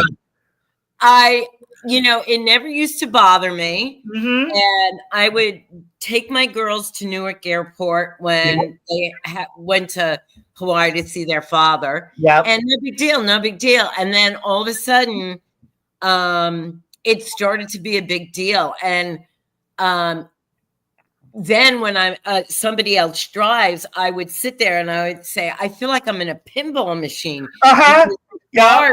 it never used to bother me, and I would take my girls to Newark Airport when they went to Hawaii to see their father. Yeah, and no big deal. And then all of a sudden, it started to be a big deal. And then when somebody else drives, I would sit there and I would say, I feel like I'm in a pinball machine. Yeah,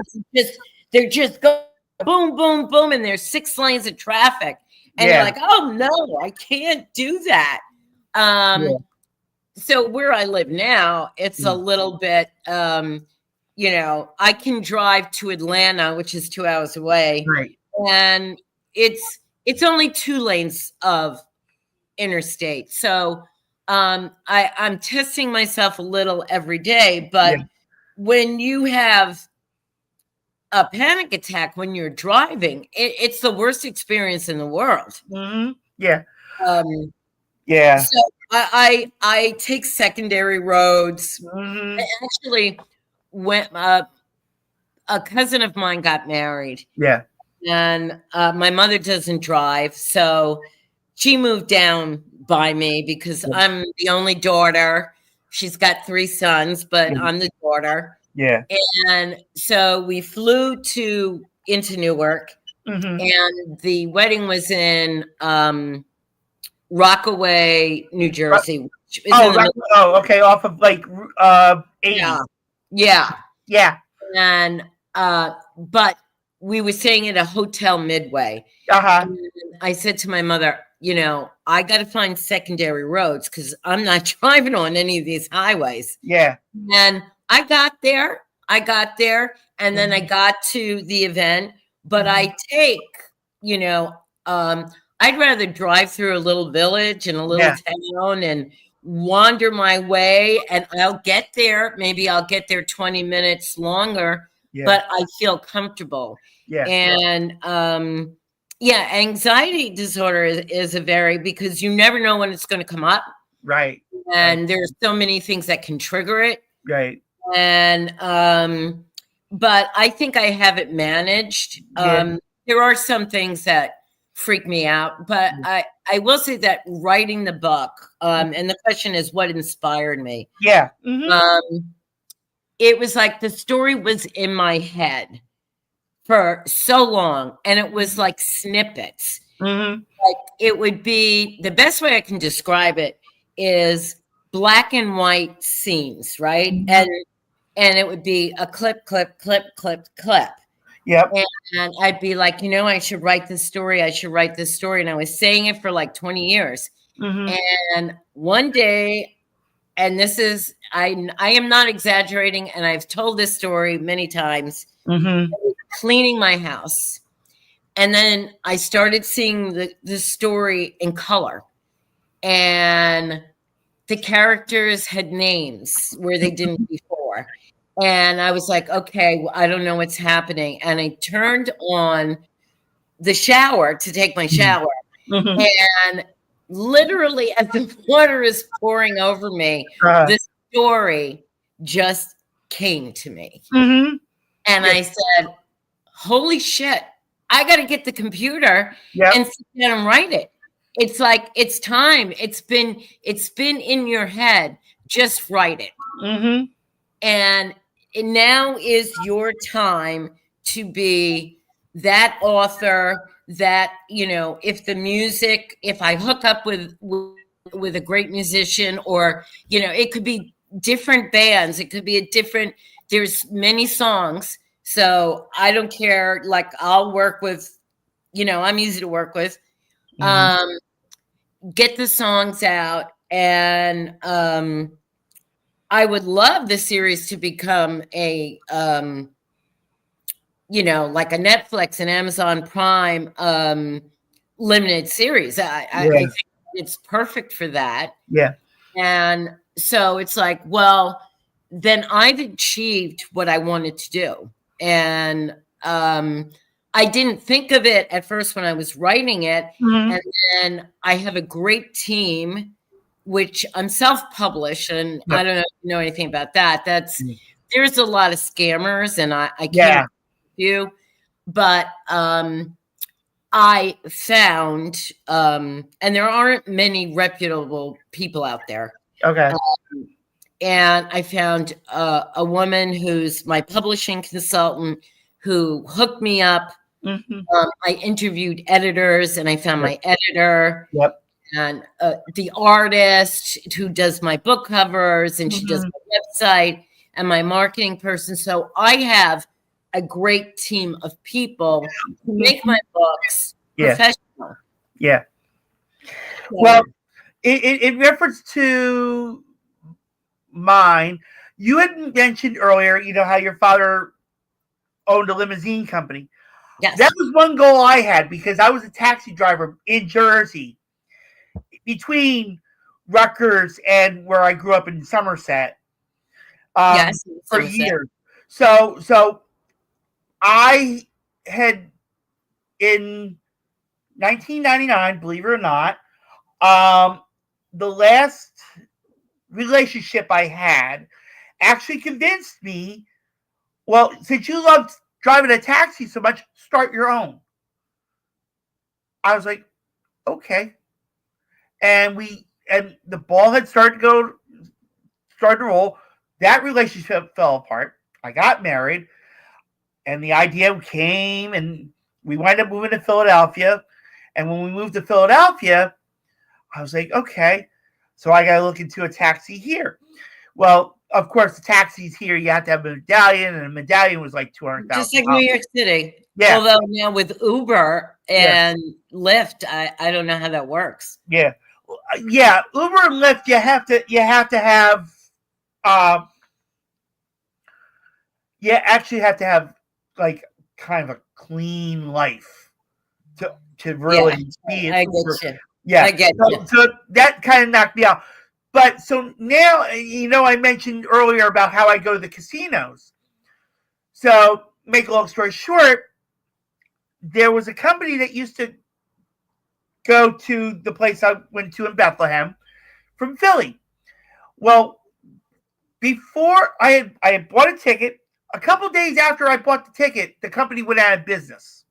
they're just going boom, boom, boom, and there's 6 lanes of traffic, and you're like, oh no, I can't do that. So where I live now, it's a little bit, I can drive to Atlanta, which is 2 hours away, right, and it's only 2 lanes of interstate. So I'm testing myself a little every day, but when you have a panic attack when you're driving, it's the worst experience in the world. Yeah. So I take secondary roads. Actually, when a cousin of mine got married, and my mother doesn't drive, so she moved down by me because I'm the only daughter. She's got 3 sons, but I'm the daughter. Yeah. And so we flew into Newark, and the wedding was in Rockaway, New Jersey. Okay, off of 80. Yeah. Yeah. And but we were staying at a hotel Midway. Uh-huh. And I said to my mother, I got to find secondary roads because I'm not driving on any of these highways. Yeah. And I got there, and then I got to the event, but I take, I'd rather drive through a little village and a little town and wander my way, and I'll get there. Maybe I'll get there 20 minutes longer, but I feel comfortable. Yeah. And anxiety disorder is a because you never know when it's going to come up. Right. And there's so many things that can trigger it. Right. And but I think I have it managed. There are some things that freak me out, but I will say that writing the book, and the question is what inspired me. Yeah. It was like the story was in my head for so long, and it was like snippets. Like it would be, the best way I can describe it is black and white scenes, right? And it would be a clip, clip, clip, clip, clip. Yep. And I'd be like, I should write this story. And I was saying it for like 20 years. And one day, and this is, I am not exaggerating, and I've told this story many times, cleaning my house. And then I started seeing the story in color. And the characters had names where they didn't before. And I was like, okay, well, I don't know what's happening. And I turned on the shower to take my shower. And literally, as the water is pouring over me, this story just came to me. And I said, holy shit, I got to get the computer and sit down and write it. It's like, it's time. It's been in your head. Just write it. And now is your time to be that author that, if I hook up with a great musician, or, it could be different bands. It could be there's many songs. So I don't care. Like, I'll work with, I'm easy to work with. Get the songs out, and I would love the series to become a like a Netflix and Amazon Prime limited series. I think it's perfect for that. And so it's like, well, then I've achieved what I wanted to do. And I didn't think of it at first when I was writing it. And then I have a great team, which I'm self-published, and I don't know if you know anything about that. There's a lot of scammers, and I can't you, but I found, and there aren't many reputable people out there. And I found a woman who's my publishing consultant who hooked me up. I interviewed editors, and I found my editor. And the artist who does my book covers, and she does my website, and my marketing person. So I have a great team of people who make my books professional. Well, in reference to mine, you had mentioned earlier, how your father owned a limousine company. That was one goal I had, because I was a taxi driver in Jersey, between Rutgers and where I grew up in Somerset, for years. So I had, in 1999, believe it or not, the last relationship I had actually convinced me, well, since you love driving a taxi so much, start your own. I was like, okay. And the ball had started to roll. That relationship fell apart. I got married, and the idea came, and we wound up moving to Philadelphia. And when we moved to Philadelphia, I was like, okay, so I got to look into a taxi here. Well, of course, the taxis here, you have to have a medallion, and a medallion was like $200,000. Just like New York City. Yeah. Although now with Uber Yeah. and Lyft, I don't know how that works. Yeah. Yeah. Uber and Lyft, you have to have, um, you actually have to have like kind of a clean life to Yeah, really be an I Uber. get you. Yeah. I get you. So that kind of knocked me out. But so now, I mentioned earlier about how I go to the casinos. So, make a long story short, there was a company that used to go to the place I went to in Bethlehem from Philly. Well, before I had bought a ticket, a couple days after I bought the ticket, the company went out of business.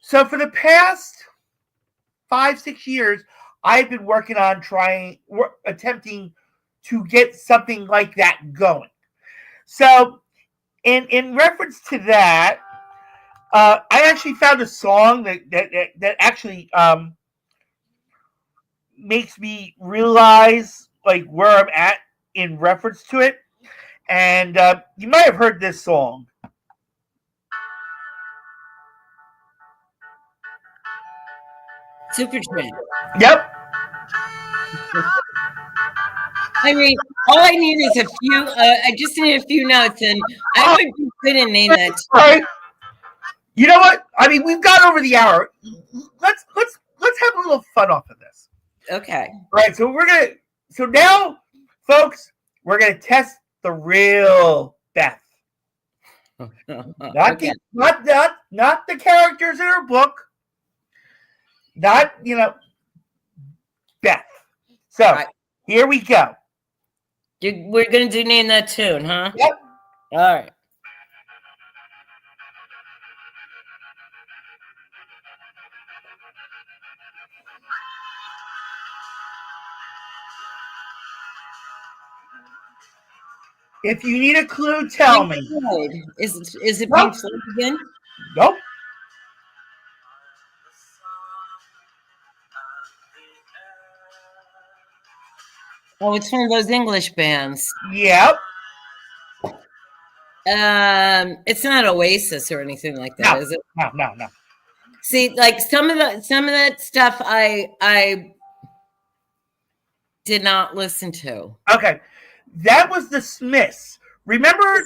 So for the past 5-6 years, I've been working on attempting to get something like that going. So in reference to that, I actually found a song that actually makes me realize like where I'm at in reference to it. And you might have heard this song. Supertramp. Yep. I mean, all I need is a few. I just need a few notes, and I would be good and name that. All right. You know what? I mean, we've got over the hour. Let's have a little fun off of this. Okay. All right. So now, folks, we're gonna test the real Beth. Not Okay. not the characters in her book. Not Beth. So Right. here we go. We're gonna do name that tune, huh? Yep. All right. If you need a clue, tell me. Floyd. Is it Nope. Pink Floyd again? Nope. Oh, it's one of those English bands. Yep. It's not Oasis or anything like that, is it? No. See, like some of that stuff I did not listen to. Okay. That was the Smiths. Remember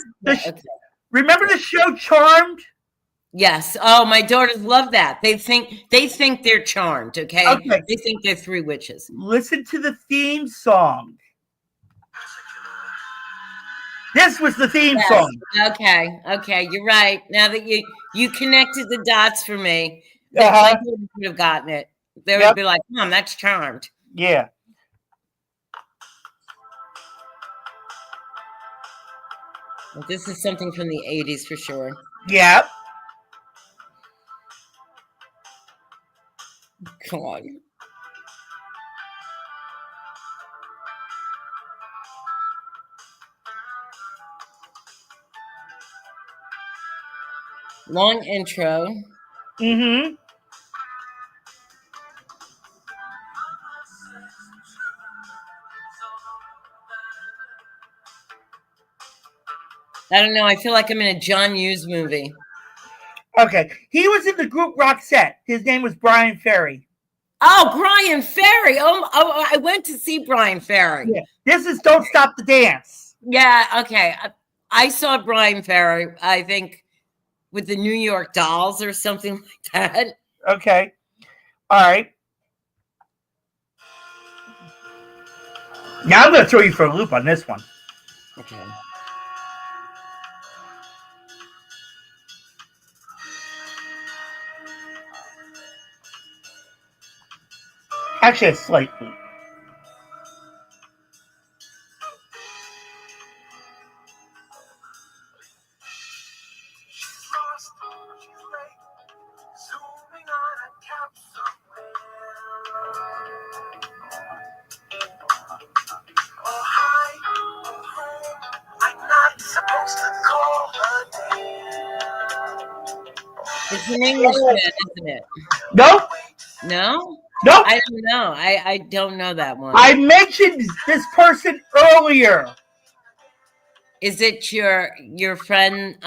remember the show Charmed? Yes. Oh, my daughters love that. They think they're charmed, okay? Okay. They think they're three witches. Listen to the theme song. This was the theme song. Okay, you're right. Now that you connected the dots for me, my daughters would have gotten it. They would be like, "Mom, that's Charmed." Yeah. This is something from the 80s for sure. Yep. Come on. Long intro. Mm-hmm. I don't know. I feel like I'm in a John Hughes movie. Okay. He was in the group Roxette. His name was Brian Ferry. Oh, Brian Ferry. Oh, I went to see Brian Ferry. Yeah. This is Don't Stop the Dance. Yeah, okay. I saw Brian Ferry, I think, with the New York Dolls or something like that. Okay. All right. Now I'm going to throw you for a loop on this one. Okay. Actually, a slight loop. It's an Englishman, isn't it? Nope. No? Nope. I don't know. I don't know that one. I mentioned this person earlier. Is it your friend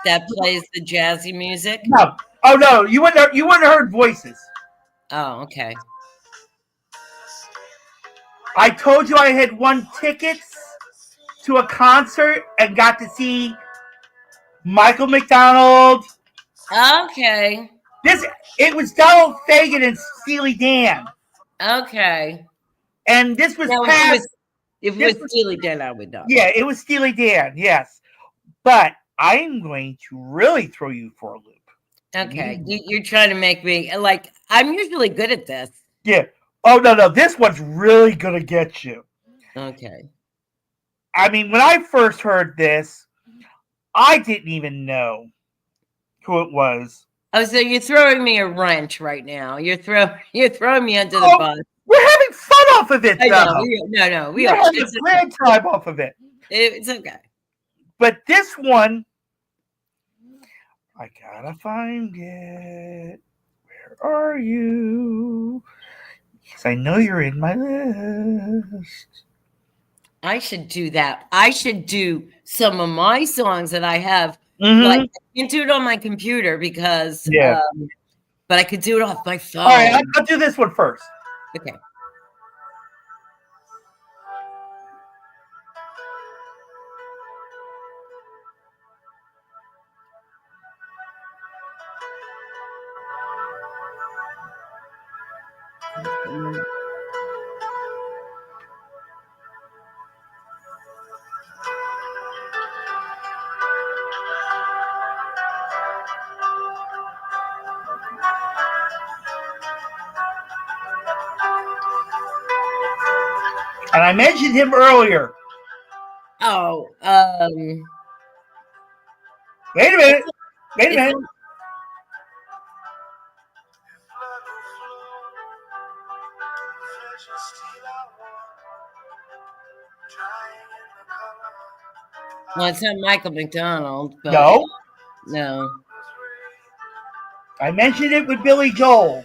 that plays the jazzy music? No. Oh no, you wouldn't have heard voices. Oh, okay. I told you I had won tickets to a concert and got to see Michael McDonald. Okay. It was Donald Fagen and Steely Dan. Okay. And this was Now, past. if it was Steely Dan, I would know. Yeah, it was Steely Dan, yes. But I'm going to really throw you for a loop. Okay. You're trying to make me, like, I'm usually good at this. Yeah. Oh, no. This one's really going to get you. Okay. I mean, when I first heard this, I didn't even know who it was. Oh, so you're throwing me a wrench right now. You're throwing me under the bus. We're having fun off of it, though. We are having a grand time off of it. It's okay. But this one, I gotta find it. Where are you? Because I know you're in my list. I should do that. I should do some of my songs that I have. Mm-hmm. Like, I can't do it on my computer because, but I could do it off my phone. All right, I'll do this one first. Okay. And I mentioned him earlier. Oh, wait a minute. Well, it's not Michael McDonald. But no. I mentioned it with Billy Joel.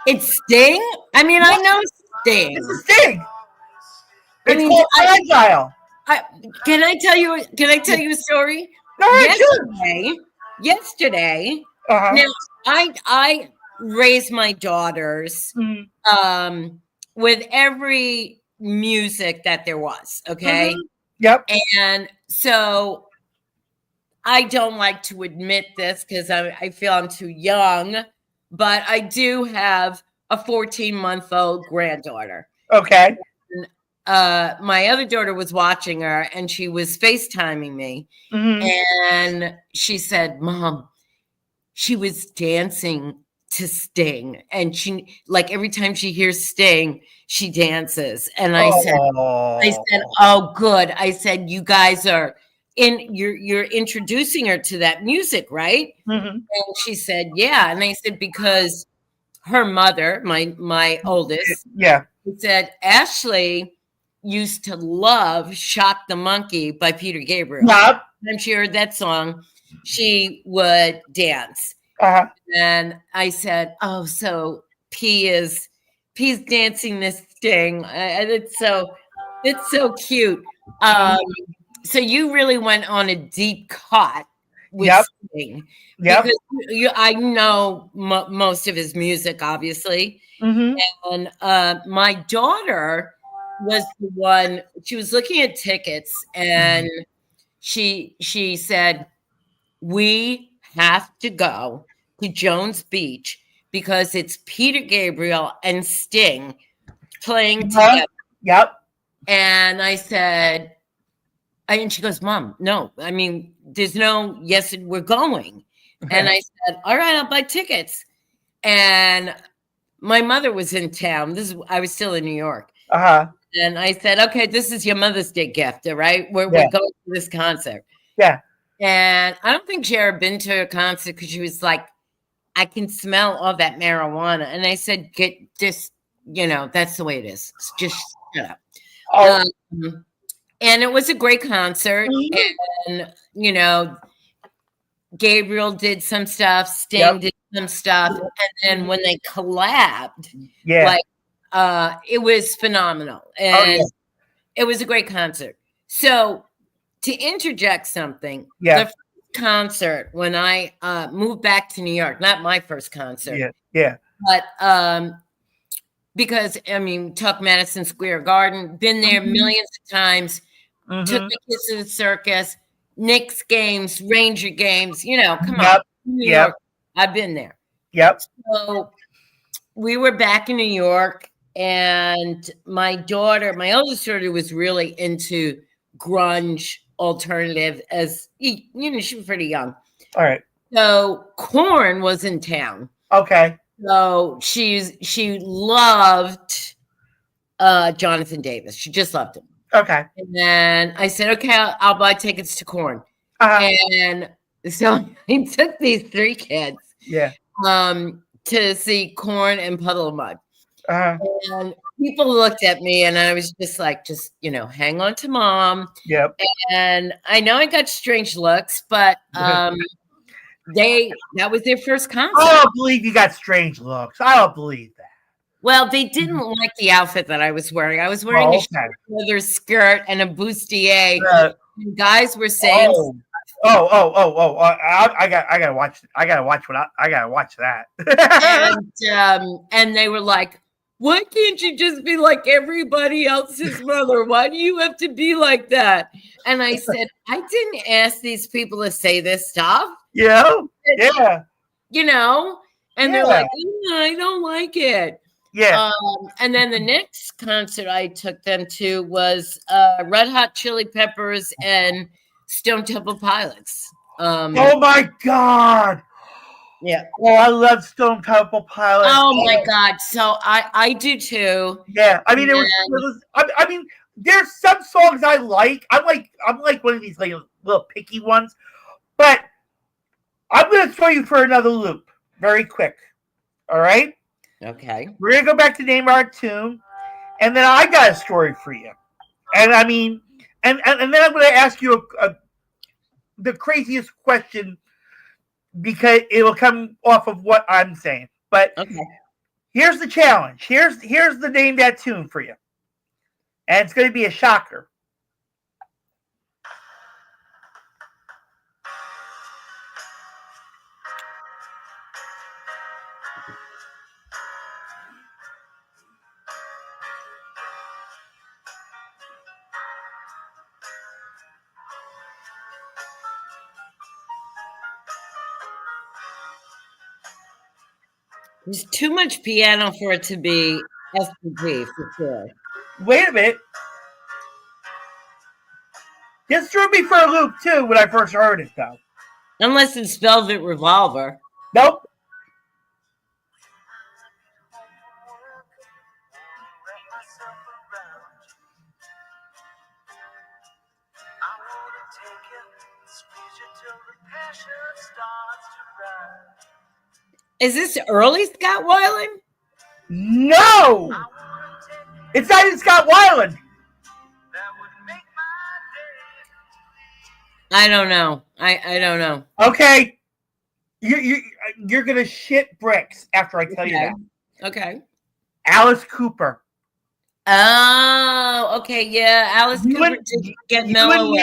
It's Sting? I mean, I know Sting. It's a Sting. It's called Fragile. Can I tell you a story? Yesterday. Now I raised my daughters with every music that there was. Okay. Yep. And so I don't like to admit this because I feel I'm too young, but I do have a 14-month-old granddaughter. Okay. My other daughter was watching her and she was FaceTiming me. And she said, Mom, she was dancing to Sting. And she, like, every time she hears Sting, she dances. And I said, oh, good. I said, you guys are you're introducing her to that music, right? And she said, yeah. And I said, because her mother, my oldest, said, Ashley used to love Shock the Monkey by Peter Gabriel. Yep. When she heard that song, she would dance. And I said, oh, so P's dancing this Sting. And it's so cute. So you really went on a deep cut with Sting. Because I know most of his music, obviously. And my daughter was the one, she was looking at tickets and she said, we have to go to Jones Beach because it's Peter Gabriel and Sting playing together. Yep. And I said, and she goes, Mom, no, I mean, there's no, yes, we're going. And I said, all right, I'll buy tickets. And my mother was in town. I was still in New York. And I said, okay, this is your Mother's Day gift, all right? We're going to this concert. Yeah. And I don't think she ever been to a concert because she was like, I can smell all that marijuana. And I said, get just, that's the way it is. Just shut up. And it was a great concert. And, Gabriel did some stuff. Sting did some stuff. And then when they collabed, it was phenomenal. And it was a great concert. So to interject something, the concert when I moved back to New York, not my first concert, Yeah. but because I mean, Tuck Madison Square Garden, been there millions of times, took the kids to the circus, Knicks games, Ranger games, come on, New York, I've been there. Yep. So we were back in New York, and my oldest daughter was really into grunge alternative as she was pretty young. All right. So Korn was in town. Okay. So she loved Jonathan Davis. She just loved him. Okay. And then I said, okay, I'll buy tickets to Korn. And so I took these 3 kids. Yeah. To see Korn and Puddle of Mud. And people looked at me, and I was just like, hang on to mom. Yep. And I know I got strange looks, but that was their first concert. I don't believe you got strange looks. I don't believe that. Well, they didn't like the outfit that I was wearing. I was wearing a leather skirt and a bustier. And guys were saying, I gotta watch. I gotta watch that. And they were like, why can't you just be like everybody else's mother? Why do you have to be like that? And I said, I didn't ask these people to say this stuff. Yeah. And they're like, I don't like it. Yeah. And then the next concert I took them to was Red Hot Chili Peppers and Stone Temple Pilots. Oh my God. Yeah. Oh, I love Stone Temple Pilots. Oh my God. So I do too. Yeah. I mean, I mean, there's some songs I like. I'm like one of these like little picky ones, but I'm gonna throw you for another loop very quick. All right. Okay. We're gonna go back to name our tune, and then I got a story for you. And I mean, and then I'm gonna ask you the craziest question because it will come off of what I'm saying. But here's the challenge. Here's the name that tune for you, and it's gonna be a shocker. There's too much piano for it to be SPG for sure. Wait a minute. This threw me for a loop too when I first heard it, though. Unless it's Velvet Revolver. Nope. Is this early Scott Weiland? No! It's not even Scott Weiland. I don't know. I don't know. Okay. You're gonna shit bricks after I tell you that. Okay. Alice Cooper. Oh, okay, yeah. Alice Cooper did get mellow.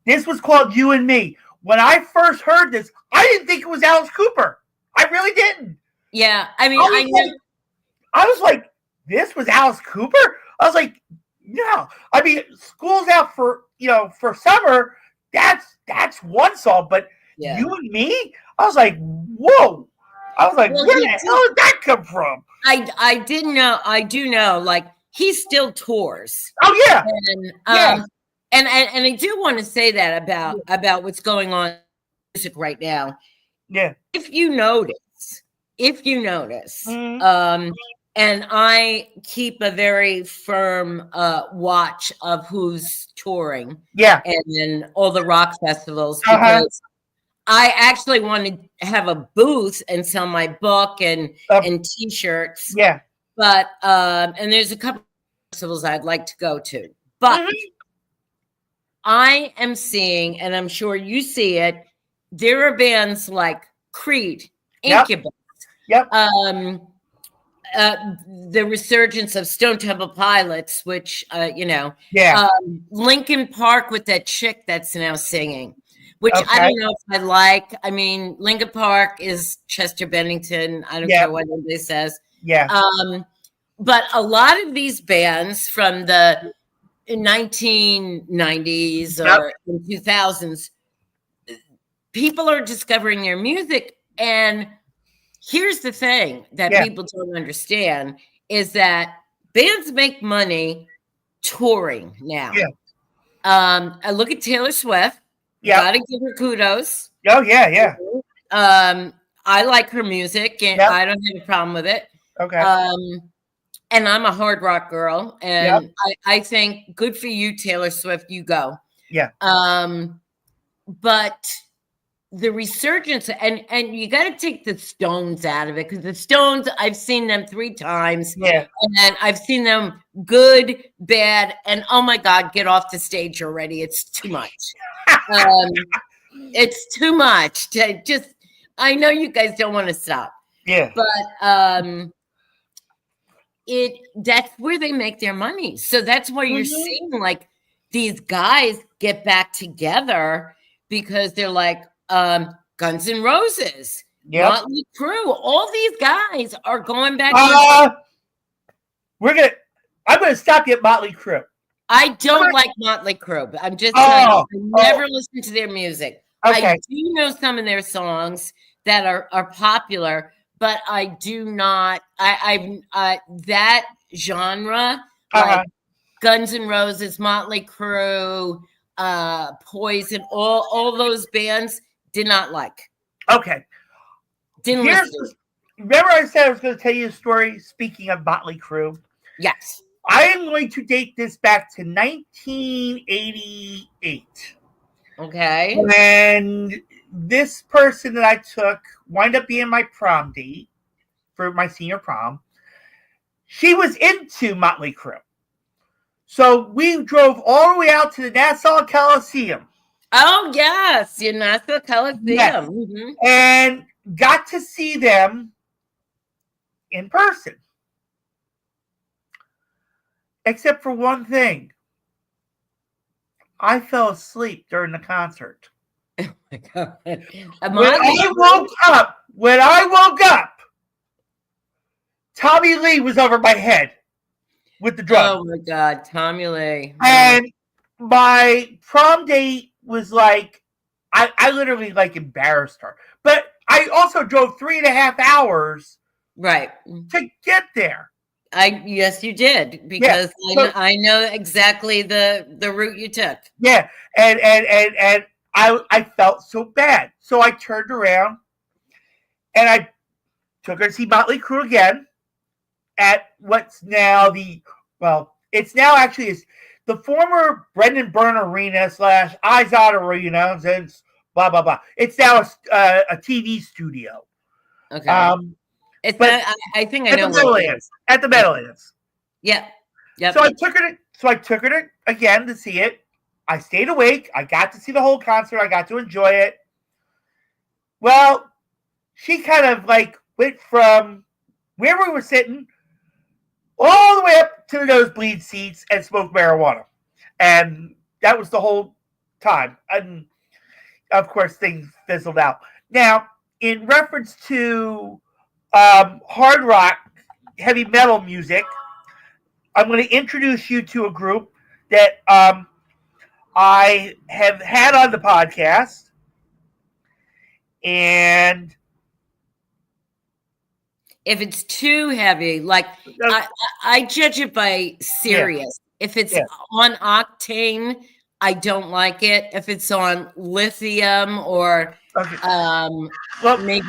This was called You and Me. When I first heard this, I didn't think it was Alice Cooper. I really didn't. Yeah, I mean, I was like, this was Alice Cooper? I was like, no. I mean, school's out for summer. That's one song, but You and Me? I was like, whoa. I was like, where the hell did that come from? I didn't know. I do know, like, he still tours. Oh, yeah. And I do want to say that about what's going on in music right now. Yeah. If you notice, and I keep a very firm watch of who's touring. Yeah. And all the rock festivals because I actually want to have a booth and sell my book and T-shirts. Yeah. But and there's a couple of festivals I'd like to go to. But I am seeing, and I'm sure you see it, there are bands like Creed, Incubus, the resurgence of Stone Temple Pilots, which Linkin Park with that chick that's now singing. which I Okay. don't know if I like. I mean, Linkin Park is Chester Bennington. I don't Yeah. care what anybody says. Yeah. But a lot of these bands from the 1990s Yep. or in 2000s, people are discovering their music. And here's the thing that Yeah. people don't understand is that bands make money touring now. Yeah. I look at Taylor Swift. Yep. Gotta give her kudos. Oh yeah. Yeah. I like her music and Yep. I don't have a problem with it. Okay. And I'm a hard rock girl, Yep. and I think good for you, Taylor Swift. You go. Yeah. But the resurgence, and you got to take the Stones out of it, because the Stones, I've seen them 3 times, Yeah. and I've seen them good, bad, and oh my God, get off the stage already! It's too much. It's too much to just. I know you guys don't want to stop. Yeah. But that's where they make their money. So that's why you're seeing like these guys get back together, because they're like Guns N' Roses, Motley Crue. All these guys are going back. I'm gonna stop you at Motley Crue. I don't like Motley Crue. But I'm just telling you, I never listened to their music. Okay. I do know some of their songs that are popular, but I do not. That genre, like Guns N' Roses, Motley Crue, Poison, all those bands, did not like. Okay. Didn't listen. Remember, I said I was going to tell you a story. Speaking of Motley Crue, yes, I am going to date this back to 1988. Okay. When this person that I took wound up being my prom date for my senior prom, she was into Motley Crue. So we drove all the way out to the Nassau Coliseum. Oh, yes. Your Nassau Coliseum. Yes. Mm-hmm. And got to see them in person. Except for one thing. I fell asleep during the concert. Oh my God. When I woke up, Tommy Lee was over my head with the drum. Oh my God, Tommy Lee. And my prom date was like, I literally like embarrassed her. But I also drove 3.5 hours to get there. Yes, you did, because I know exactly the route you took. Yeah, and I felt so bad, so I turned around and I took her to see Motley Crue again at what's now it's now actually the former Brendan Byrne Arena / Izod Arena, and blah blah blah. It's now a TV studio. Okay. It's I think I know where it is. At the Meadowlands. Yeah. Yep. So I took her to again to see it. I stayed awake. I got to see the whole concert. I got to enjoy it. Well, she kind of like went from where we were sitting all the way up to the nosebleed seats and smoked marijuana. And that was the whole time. And of course, things fizzled out. Now, in reference to hard rock, heavy metal music, I'm going to introduce you to a group that I have had on the podcast. And if it's too heavy, like I judge it by serious. Yeah. If it's on Octane, I don't like it. If it's on Lithium or maybe.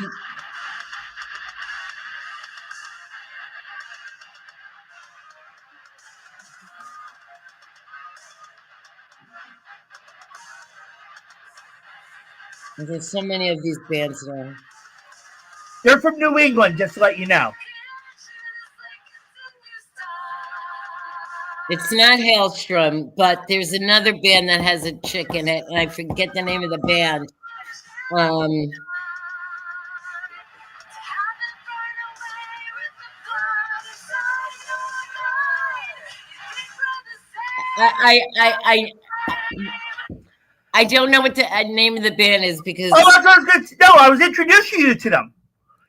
There's so many of these bands now. They're from New England, just to let you know. It's not Hailstrom, but there's another band that has a chick in it, and I forget the name of the band. I don't know what the name of the band is because. Oh, I was going to. No, I was introducing you to them.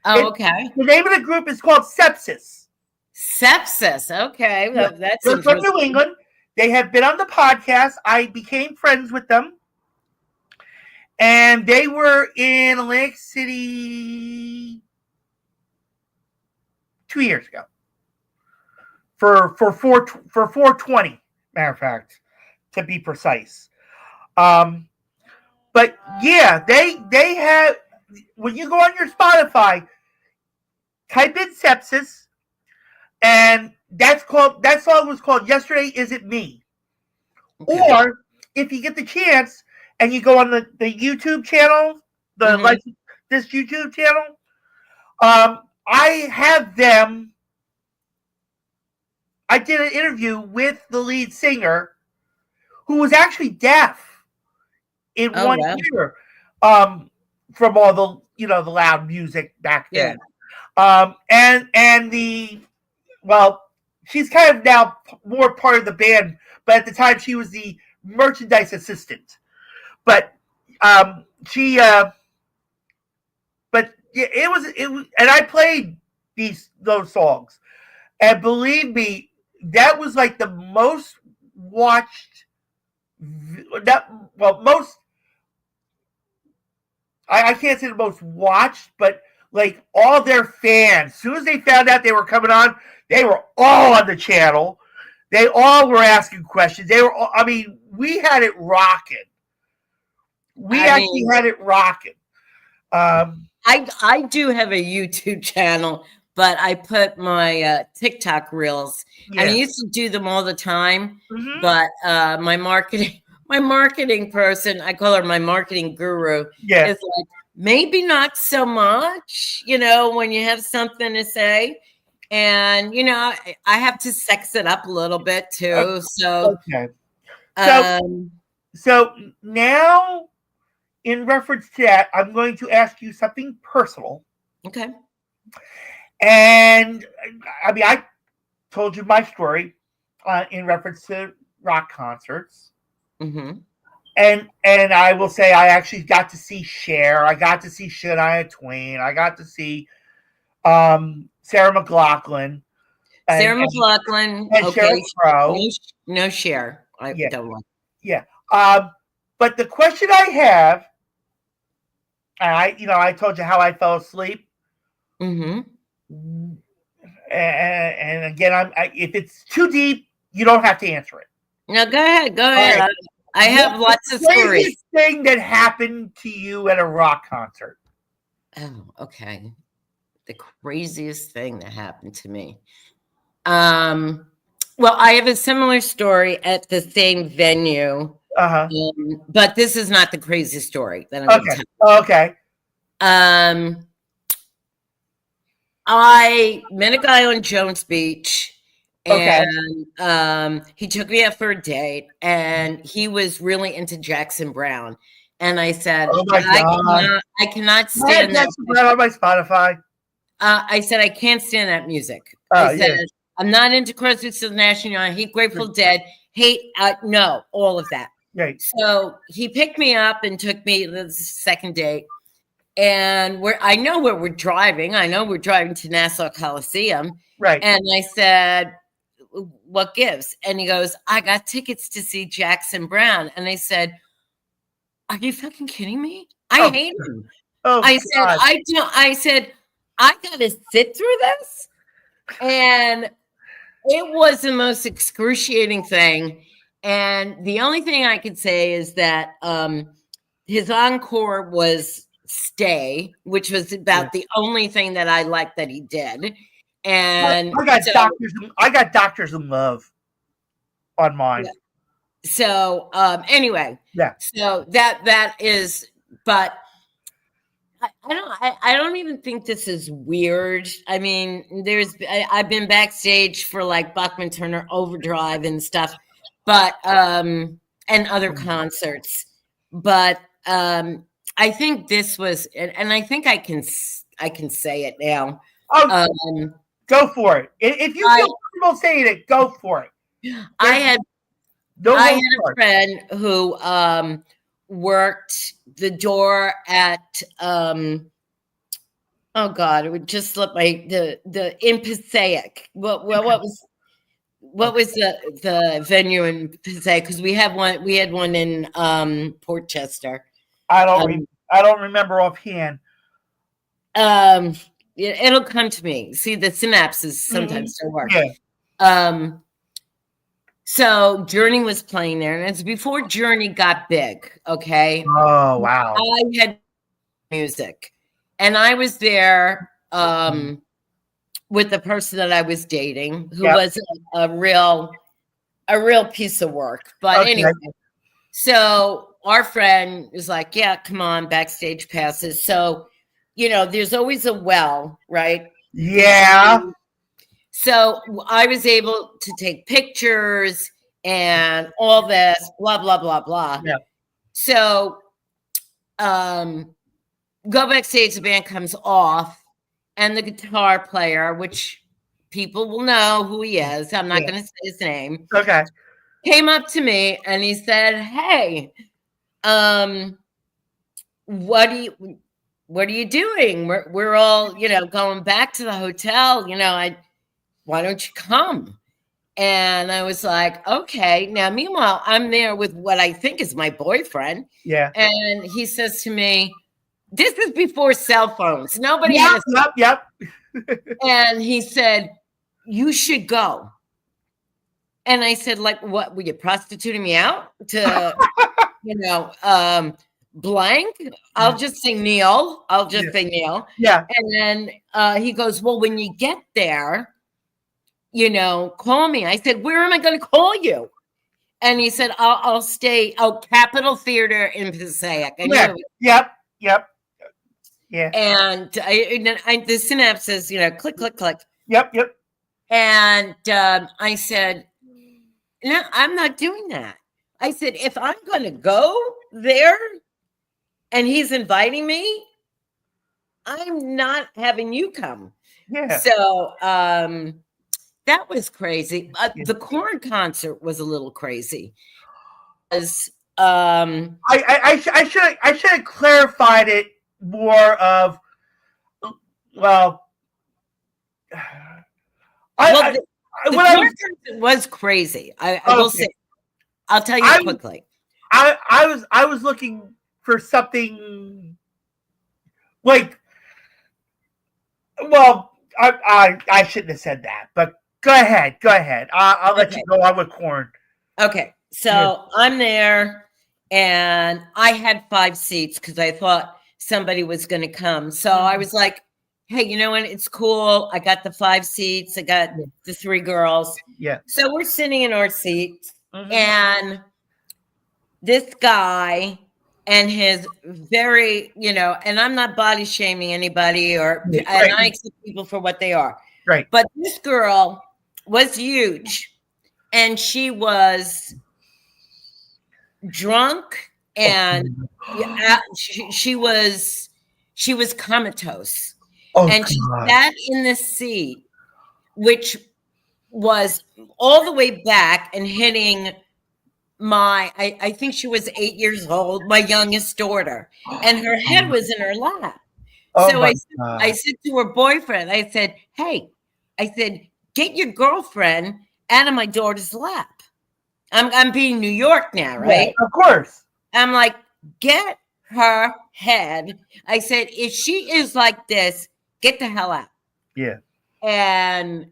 Okay. The name of the group is called Sepsis. Sepsis. Okay, well, that's They're from interesting. New England. They have been on the podcast. I became friends with them, and they were in Atlantic City 2 years ago for 420. Matter of fact, to be precise. But yeah, they have. When you go on your Spotify, type in Sepsis, and that song was called "Yesterday Isn't Me." Okay. Or if you get the chance and you go on the YouTube channel, this YouTube channel, I have them. I did an interview with the lead singer, who was actually deaf in one year, from all the the loud music back then. She's kind of now more part of the band, but at the time she was the merchandise assistant. But it was, and I played those songs, and believe me, that was like the most watched. I can't say the most watched, but like all their fans, as soon as they found out they were coming on, they were all on the channel. They all were asking questions. We had it rocking. Had it rocking. I do have a YouTube channel, but I put my TikTok reels, and I used to do them all the time. Mm-hmm. But my marketing person, I call her my marketing guru, is like, maybe not so much, when you have something to say. And, I have to sex it up a little bit too. Okay. So now, in reference to that, I'm going to ask you something personal. Okay. And I told you my story in reference to rock concerts. Mm-hmm. And I will say I actually got to see Cher. I got to see Shania Twain. I got to see Sarah McLachlan. And okay. No Cher. I don't like. Yeah. But the question I have, and I told you how I fell asleep. Mm-hmm. And again, if it's too deep, you don't have to answer it. No, go ahead. Right. I have lots of stories. Craziest thing that happened to you at a rock concert? Oh, okay. The craziest thing that happened to me. Well, I have a similar story at the same venue. Uh-huh. But this is not the crazy story that I'm going to tell you. Okay. I met a guy on Jones Beach. And he took me out for a date, and he was really into Jackson Brown. And I said, "Oh my God. I cannot stand that." Jackson Brown on my Spotify. I said, "I can't stand that music." I said, "I'm not into Crosby, Stills, Nash and Young. I hate Grateful Dead. No, all of that." Right. So he picked me up and took me to the second date. And I know where we're driving. I know we're driving to Nassau Coliseum. Right. And I said, "What gives?" And he goes, "I got tickets to see Jackson Brown." And I said, "Are you fucking kidding me? I hate him." I said, I gotta sit through this. And it was the most excruciating thing. And the only thing I could say is that his encore was Stay, which was about the only thing that I liked that he did. And I got Doctors in Love on mine. Yeah. So anyway, so that is, but I don't even think this is weird. I mean, I've been backstage for like Bachman Turner Overdrive and stuff, but and other concerts, but I think this was, and I think I can say it now. Go for it. If you feel comfortable saying it, go for it. I had a friend who worked the door at oh God, it would just slip my the in Passaic. What was the venue in Passaic? Because we had one in Port Chester. I don't remember offhand. It'll come to me. See, the synapses sometimes don't work. Yeah. So Journey was playing there, and it's before Journey got big. Okay. Oh wow. I had music, and I was there with the person that I was dating, who was a real piece of work. But anyway, so our friend was like, "Yeah, come on, backstage passes." So, there's always a well, right? Yeah. So I was able to take pictures and all this, blah, blah, blah, blah. Yeah. So go backstage, the band comes off, and the guitar player, which people will know who he is, I'm not going to say his name. Okay. Came up to me and he said, "Hey, what are you doing? We're all, going back to the hotel. Why don't you come?" And I was like, okay. Now, meanwhile, I'm there with what I think is my boyfriend. Yeah. And he says to me, this is before cell phones. Nobody has. Yep. And he said, "You should go." And I said, like, what? Were you prostituting me out to, blank? I'll just say Neil. Say Neil. Yeah. And then he goes, "Well, when you get there, call me." I said, "Where am I going to call you?" And he said, I'll stay. Oh, Capitol Theater in Passaic. Yep. Yeah. And the synapses, click, click, click. Yep. And I said, "No, I'm not doing that." I said, "If I'm going to go there and he's inviting me, I'm not having you come." Yeah. So that was crazy. The Korn concert was a little crazy. I should have clarified it more of, well, the concert was crazy. I will say, I'll tell you quickly. I was looking for something like, well, I shouldn't have said that, but go ahead. I'll let you go on with Korn. Okay, so I'm there, and I had 5 seats because I thought somebody was going to come. So I was like, "Hey, you know what? It's cool. I got the 5 seats. I got the 3 girls." Yeah. So we're sitting in our seats, and this guy and his very, and I'm not body shaming anybody and I accept people for what they are. Right. But this girl was huge, and she was drunk, and she was comatose. And she sat in the seat, which was all the way back and hitting I think she was 8 years old, my youngest daughter, and her head was in her lap. So I said to her boyfriend, I said, "Hey," I said, "get your girlfriend out of my daughter's lap." I'm being New York now, right? Yeah, of course. I'm like, "Get her head." I said, "If she is like this, get the hell out." Yeah. And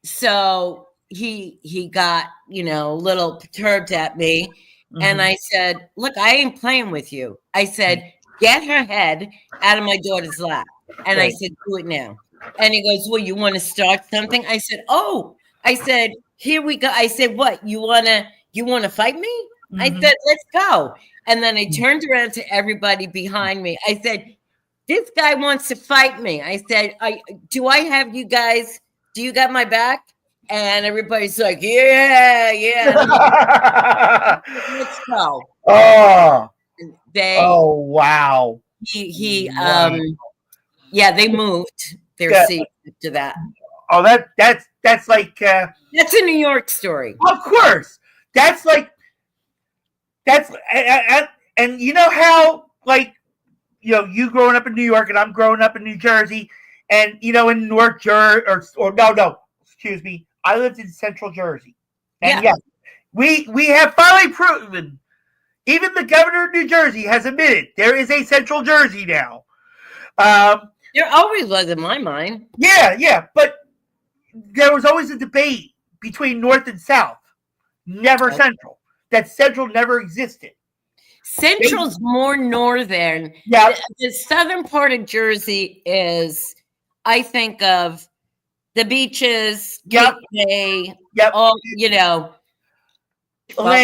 so he got, a little perturbed at me. And I said, "Look, I ain't playing with you." I said, "Get her head out of my daughter's lap." And I said, "Do it now." And he goes, "Well, you want to start something?" I said, "Oh," I said, "Here we go." I said, "What, you want to fight me?" I said, "Let's go." And then I turned around to everybody behind me. I said, "This guy wants to fight me." I said, do you got my back?" And everybody's like, "Yeah." And I'm like, "Let's go." Oh. Oh wow. They moved their seats after that. Oh, that's like that's a New York story. Of course. And And you know how, like, you growing up in New York and I'm growing up in New Jersey, and in North Jersey, or no, excuse me, I lived in Central Jersey, and yes, we have finally proven. Even the governor of New Jersey has admitted there is a Central Jersey now. There always was in my mind. Yeah, but there was always a debate between North and South, never Central. That Central never existed. Central's more northern. Yeah. The southern part of Jersey is, I think of the beaches, Cape Bay, all,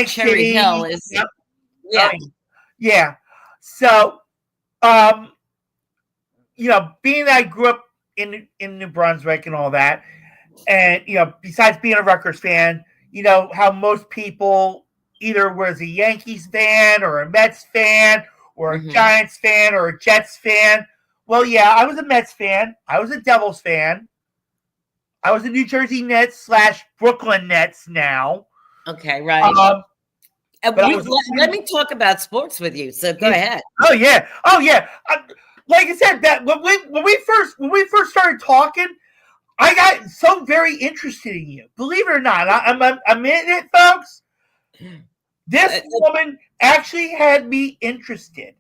Cherry Hill is, yeah. So, being that I grew up in New Brunswick and all that, and, besides being a Rutgers fan, how most people either was a Yankees fan or a Mets fan or a Giants fan or a Jets fan. Well, yeah, I was a Mets fan. I was a Devils fan. I was a New Jersey Nets / Brooklyn Nets now. Okay, right. Let me talk about sports with you. So go ahead. Oh yeah. Like I said, that when we first started talking, I got so very interested in you. Believe it or not, I'm in it, folks. This woman actually had me interested.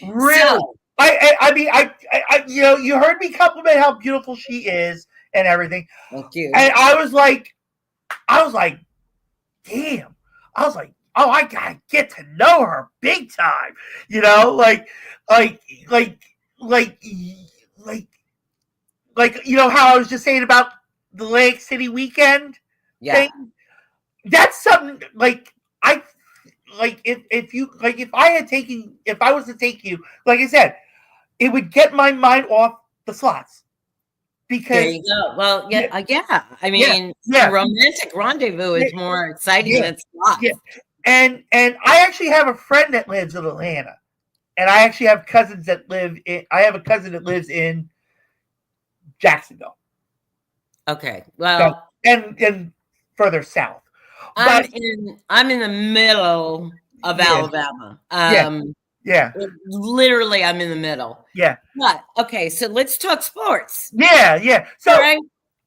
Really? So, I mean, you heard me compliment how beautiful she is and everything. Thank you. And I was like, damn. I was like, oh, I gotta get to know her big time. How I was just saying about the Lake City weekend thing. That's something if I was to take you, like I said, it would get my mind off the slots. Because there you go. Well, yeah. I mean, a romantic rendezvous is more exciting than slots. Yeah. And I actually have a friend that lives in Atlanta, and I actually have cousins that live in. I have a cousin that lives in Jacksonville. Okay. Well, and further south. I'm in the middle of Alabama. Literally, I'm in the middle. Yeah. But okay, so let's talk sports. Yeah. So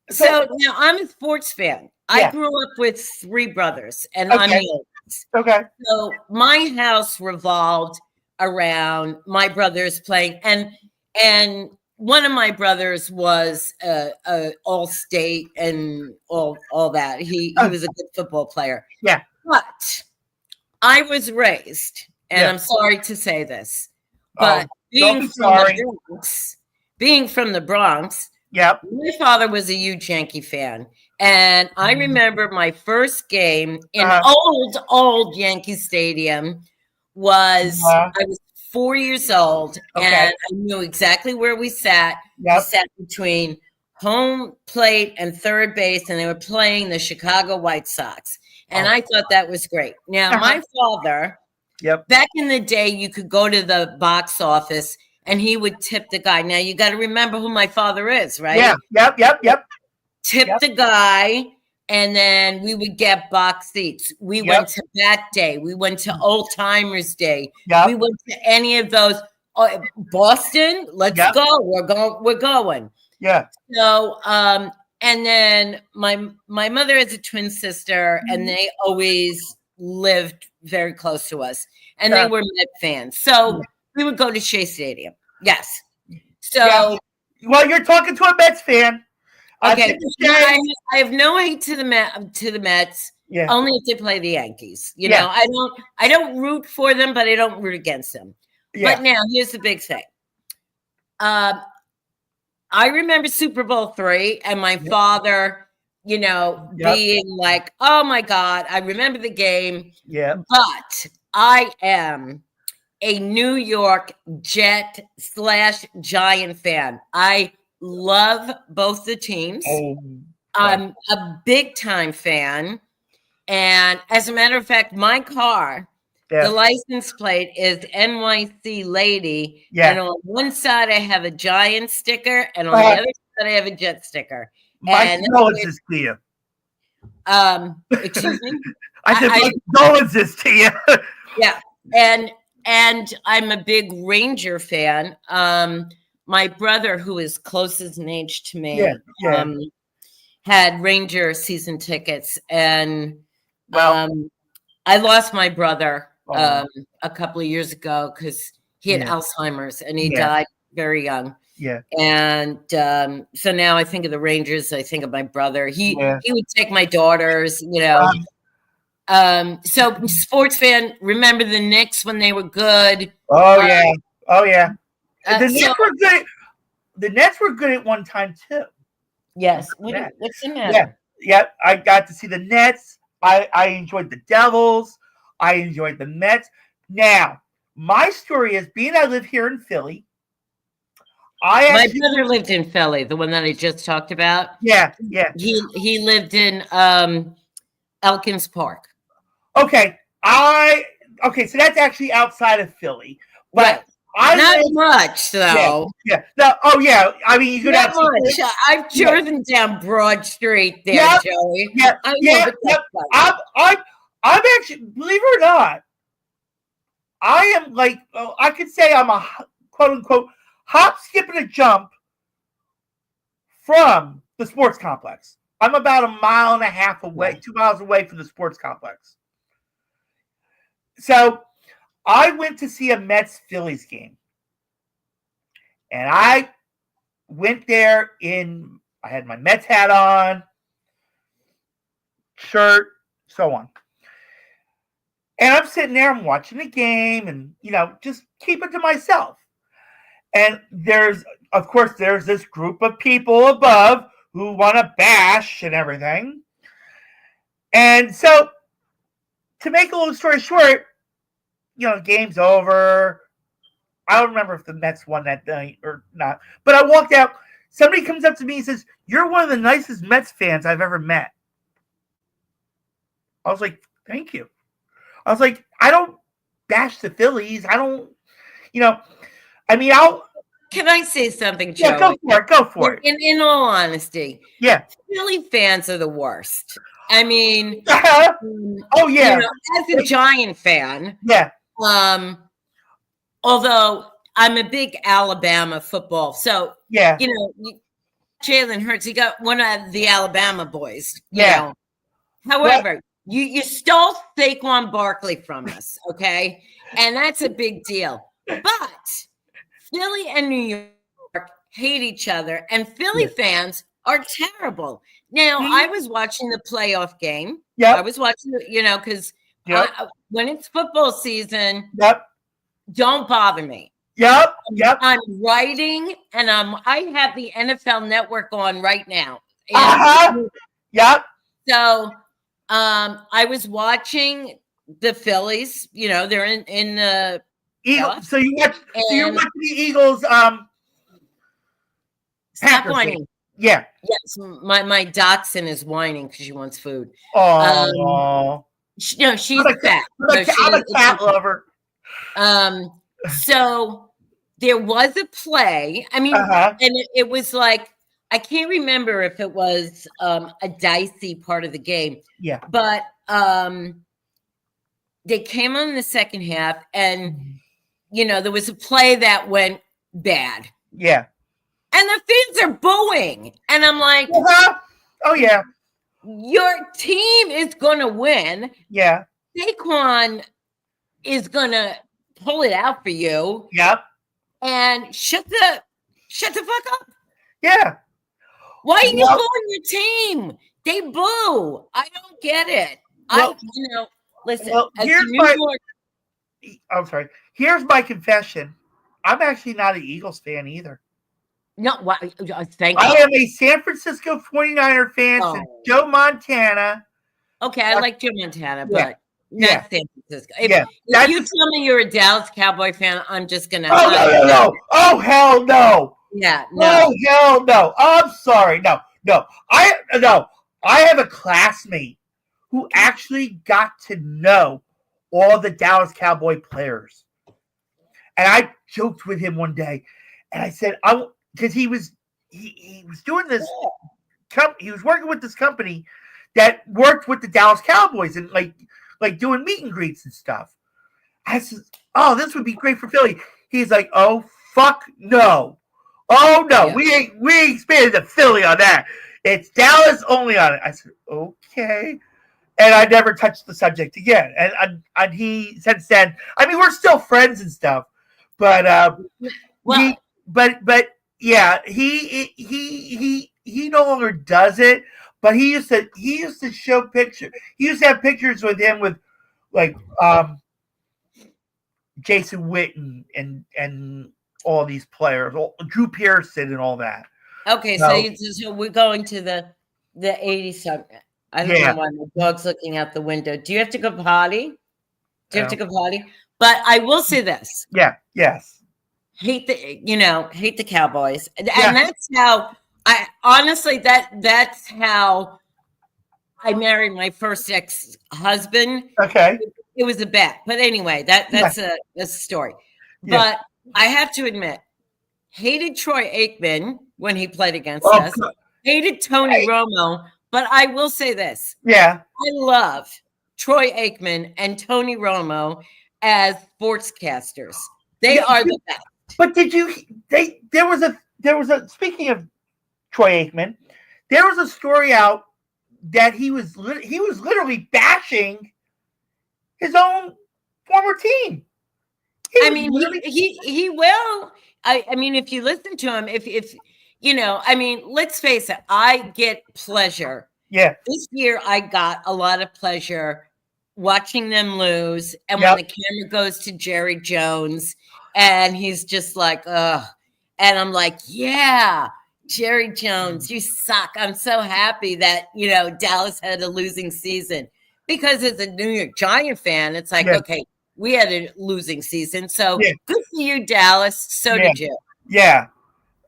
now I'm a sports fan. I grew up with 3 brothers, and I'm the oldest. Okay. So my house revolved around my brothers playing, and one of my brothers was all state and all that. He was a good football player. Yeah. But I was raised, and I'm sorry to say this, but being from the Bronx, my father was a huge Yankee fan. And I remember my first game in old Yankee Stadium was I was 4 years old, and I knew exactly where we sat. We sat between home plate and third base, and they were playing the Chicago White Sox. And I thought that was great. Now, my father, back in the day, you could go to the box office, and he would tip the guy. Now, you got to remember who my father is, right? Yeah. Yep. Tip the guy, and then we would get box seats. We went to that day. We went to Old Timers Day. We went to any of those. Boston, let's go. We're going. Yeah. So, and then my mother has a twin sister, and they always lived very close to us, and they were Met fans. So we would go to Shea Stadium. Yes. So, well, you're talking to a Mets fan. Okay, I have no hate to the Mets. Yeah. Only if they play the Yankees. You know, I don't root for them, but I don't root against them. Yeah. But now here's the big thing. I remember Super Bowl III, and my father, being like, "Oh my God, I remember the game." Yeah. But I am a New York Jet / Giant fan. I love both the teams. I'm a big time fan. And as a matter of fact, my car, the license plate is NYC Lady. Yeah. And on one side I have a Giant sticker, and on the other side I have a Jet sticker. My condolences to you. Excuse me? I said my condolences to you. Yeah. and I'm a big Ranger fan. My brother, who is closest in age to me, had Ranger season tickets, and I lost my brother a couple of years ago because he had Alzheimer's and he died very young. Yeah. And so now I think of the Rangers. I think of my brother. He would take my daughters, so sports fan, remember the Knicks when they were good? Oh yeah. The Nets were good. The Nets were good at one time too. Yes. What's the matter? Yeah. I got to see the Nets. I enjoyed the Devils. I enjoyed the Mets. Now, my story is being I live here in Philly. My brother lived in Philly, the one that I just talked about. Yeah. He lived in Elkins Park. Okay. So that's actually outside of Philly. But not much though. Yeah. No, I mean, you could not much. I've driven down Broad Street there, Joey. Yeah. I'm actually, believe it or not, I am like, I could say I'm a quote unquote hop, skip, and a jump from the sports complex. I'm about 1.5 miles away, 2 miles away from the sports complex. So I went to see a Mets-Phillies game. And I went there I had my Mets hat on, shirt, so on. And I'm sitting there, I'm watching the game and, just keep it to myself. And there's this group of people above who want to bash and everything. And so, to make a long story short, the game's over. I don't remember if the Mets won that night or not. But I walked out. Somebody comes up to me and says, "You're one of the nicest Mets fans I've ever met." I was like, "Thank you." I was like, I don't bash the Phillies. I don't, I mean, Can I say something, Joe? Yeah, go for it. In all honesty, Philly fans are the worst. I mean, oh yeah. As a Giant fan, although I'm a big Alabama football, so Jalen Hurts, he got one of the Alabama boys. However, you stole Saquon Barkley from us, okay, and that's a big deal. But Philly and New York hate each other, and Philly fans are terrible. Now, I was watching the playoff game. I was watching, because when it's football season, don't bother me. I'm writing, and I have the NFL Network on right now. So, I was watching the Phillies. They're in the Eagles. So you're watching the Eagles. Stop whining. Yeah. Yes, my dachshund is whining because she wants food. Oh. She's fat. I'm a cat lover. So there was a play. I mean, and it was like, I can't remember if it was a dicey part of the game. Yeah. But they came on in the second half, and there was a play that went bad. Yeah. And the fans are booing. And I'm like, oh yeah. Your team is gonna win. Yeah. Saquon is gonna pull it out for you. Yep. And shut the fuck up. Yeah. Why are you booing your team? They boo. I don't get it. Listen. I'm sorry. Here's my confession. I'm actually not an Eagles fan either. No, thank you. I am a San Francisco 49er fan since Joe Montana. Okay, I like Joe Montana, but not San Francisco. If you tell me you're a Dallas Cowboy fan, I'm just gonna. Oh no! Oh hell no! Yeah, no. Oh hell no! I'm sorry. No. I have a classmate who actually got to know all the Dallas Cowboy players, and I joked with him one day, and I said, because he was doing this. He was working with this company that worked with the Dallas Cowboys and like doing meet and greets and stuff. I said, "Oh, this would be great for Philly." He's like, "Oh, fuck no. Oh no, Yeah. we expanded to Philly on that. It's Dallas only on it." I said, "Okay." And I never touched the subject again. And he since then, I mean, we're still friends and stuff, but Well, but yeah, he no longer does it. But he used to show pictures. He used to have pictures with him with like Jason Witten and all these players, Drew Pearson and all that. okay, So so we're going to the 80s. I don't know yeah, why my dog's looking out the window. Do you have to go potty? Do you have yeah, to go potty? But I will say this: yeah, yes, hate the Cowboys, and yeah. that's how I honestly that's how I married my first ex-husband. Okay, It was a bet, but anyway, yeah, that's a story. yeah. But I have to admit, hated Troy Aikman when he played against Oh, us. Hated Tony hey, Romo, but I will say this: yeah. I love Troy Aikman and Tony Romo as sportscasters. They Yeah, are the best. but did you? There was a. Speaking of Troy Aikman, there was a story out that he was literally bashing his own former team. He I was mean, literally he will. I mean, if you listen to him, if I mean, let's face it, I get pleasure. yeah, This year I got a lot of pleasure watching them lose. And when yep, the camera goes to Jerry Jones and he's just like, ugh. And I'm like, yeah, Jerry Jones, you suck. I'm so happy that, Dallas had a losing season. Because as a New York Giant fan, it's like, yeah, okay, we had a losing season. So yeah, good for you, Dallas. So yeah, did you. yeah.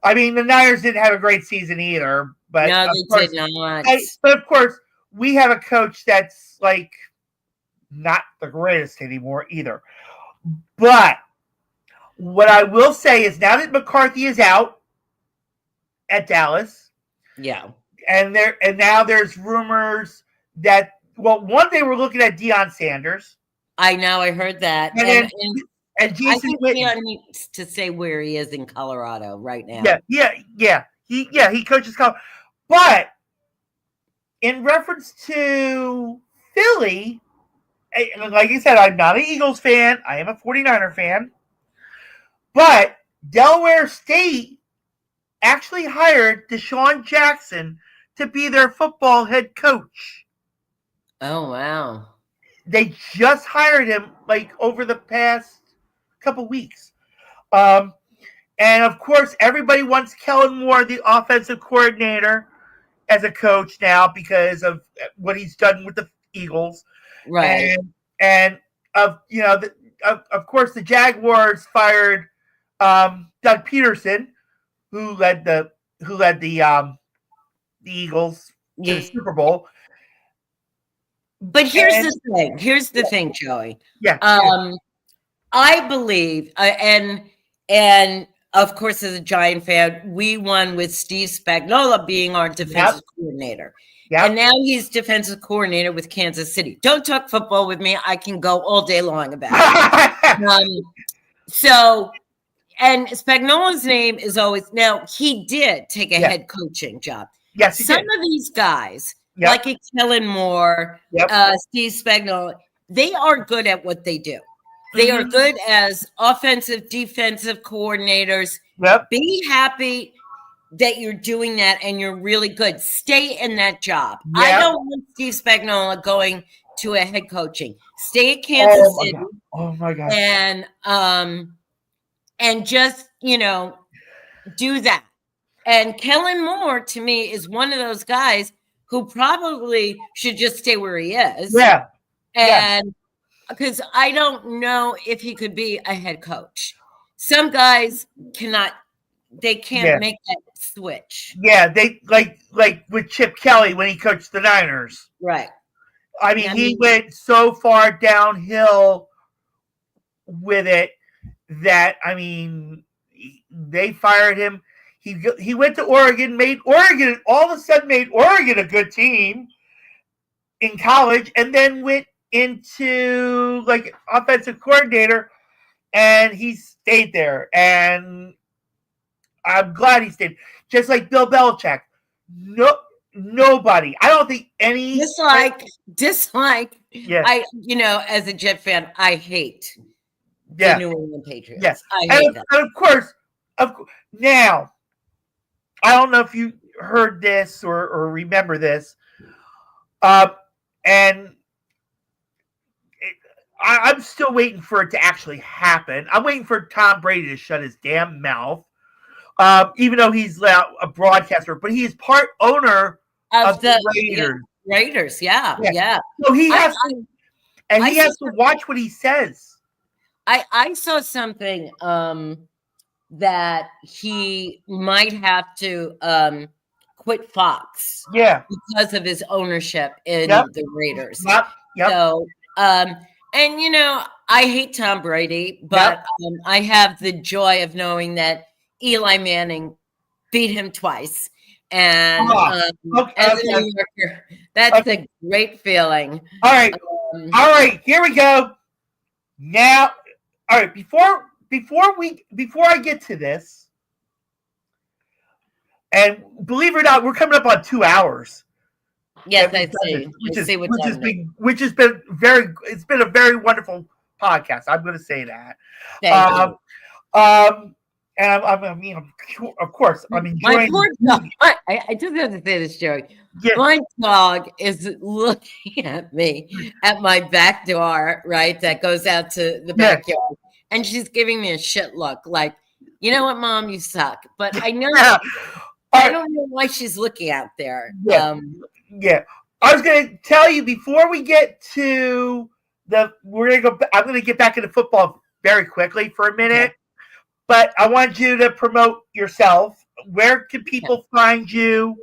I mean, the Niners didn't have a great season either, No, they did not. but of course, we have a coach that's like not the greatest anymore either. But what I will say is now that McCarthy is out at Dallas, Yeah. and now there's rumors that one they were looking at Deion Sanders, I know. I heard that. and And then and I Jason think Witten. Leon needs to say where he is in Colorado right Yeah, now. he coaches college, but in reference to Philly, like I said, I'm not an Eagles fan. I am a 49er fan. But Delaware State actually hired Deshaun Jackson to be their football head coach. Oh, wow. They just hired him like over the past couple weeks. Um, and of course, everybody wants Kellen Moore, the offensive coordinator, as a coach now because of what he's done with the Eagles. Right. And of course, the Jaguars fired Doug Peterson, who led the Eagles to the Yeah. Super Bowl. But here's And the thing. Here's the thing, Joey. yeah, I believe, and of course, as a Giant fan, we won with Steve Spagnuolo being our defensive coordinator. yeah, And now he's defensive coordinator with Kansas City. Don't talk football with me. I can go all day long about it. And Spagnuolo's name is always, now he did take a head coaching job. Yes, he Some did. of these guys, Yep. like a Kellen Moore, Steve Spagnuolo, they are good at what they do. They are good as offensive, defensive coordinators. Yep. Be happy that you're doing that and you're really good. Stay in that job. Yep. I don't want Steve Spagnuolo going to a head coaching. Stay at Kansas City. Oh my God. And just, do that. And Kellen Moore, to me, is one of those guys who probably should just stay where he is. Yeah. And because I don't know if he could be a head coach. Some guys can't make that switch. Yeah, they like with Chip Kelly when he coached the Niners. Right. I mean, he went so far downhill with it that, I mean, they fired him. He went to Oregon, all of a sudden made Oregon a good team in college, and then went into like offensive coordinator, and he stayed there. And I'm glad he stayed. Just like Bill Belichick. Nobody. I don't think any dislike. Yeah. As a Jet fan, I hate the Yeah. New England Patriots. Yeah. I hate them. And of course, now, I don't know if you heard this or remember this, and I'm still waiting for it to actually happen. I'm waiting for Tom Brady to shut his damn mouth, even though he's a broadcaster, but he is part owner of the Raiders. Raiders, yeah. So he has to watch what he says. I saw something that he might have to quit Fox, because of his ownership in the Raiders. Yep. So, I hate Tom Brady, but I have the joy of knowing that Eli Manning beat him twice. And as a New Yorker, that's a great feeling. All right, here we go. Now, all right, before I get to this, and believe it or not, we're coming up on 2 hours. Yes, I see. Which has been it's been a very wonderful podcast. I'm going to say that. Thank you. And of course, I'm enjoying. My poor dog. I just have to say this, Joey. Yeah. My dog is looking at me at my back door, right? That goes out to the backyard, and she's giving me a shit look, like, you know what, Mom, you suck. But I know, I don't know why she's looking out there. I was going to tell you before we get to I'm going to get back into football very quickly for a minute. But I want you to promote yourself. Where can people find you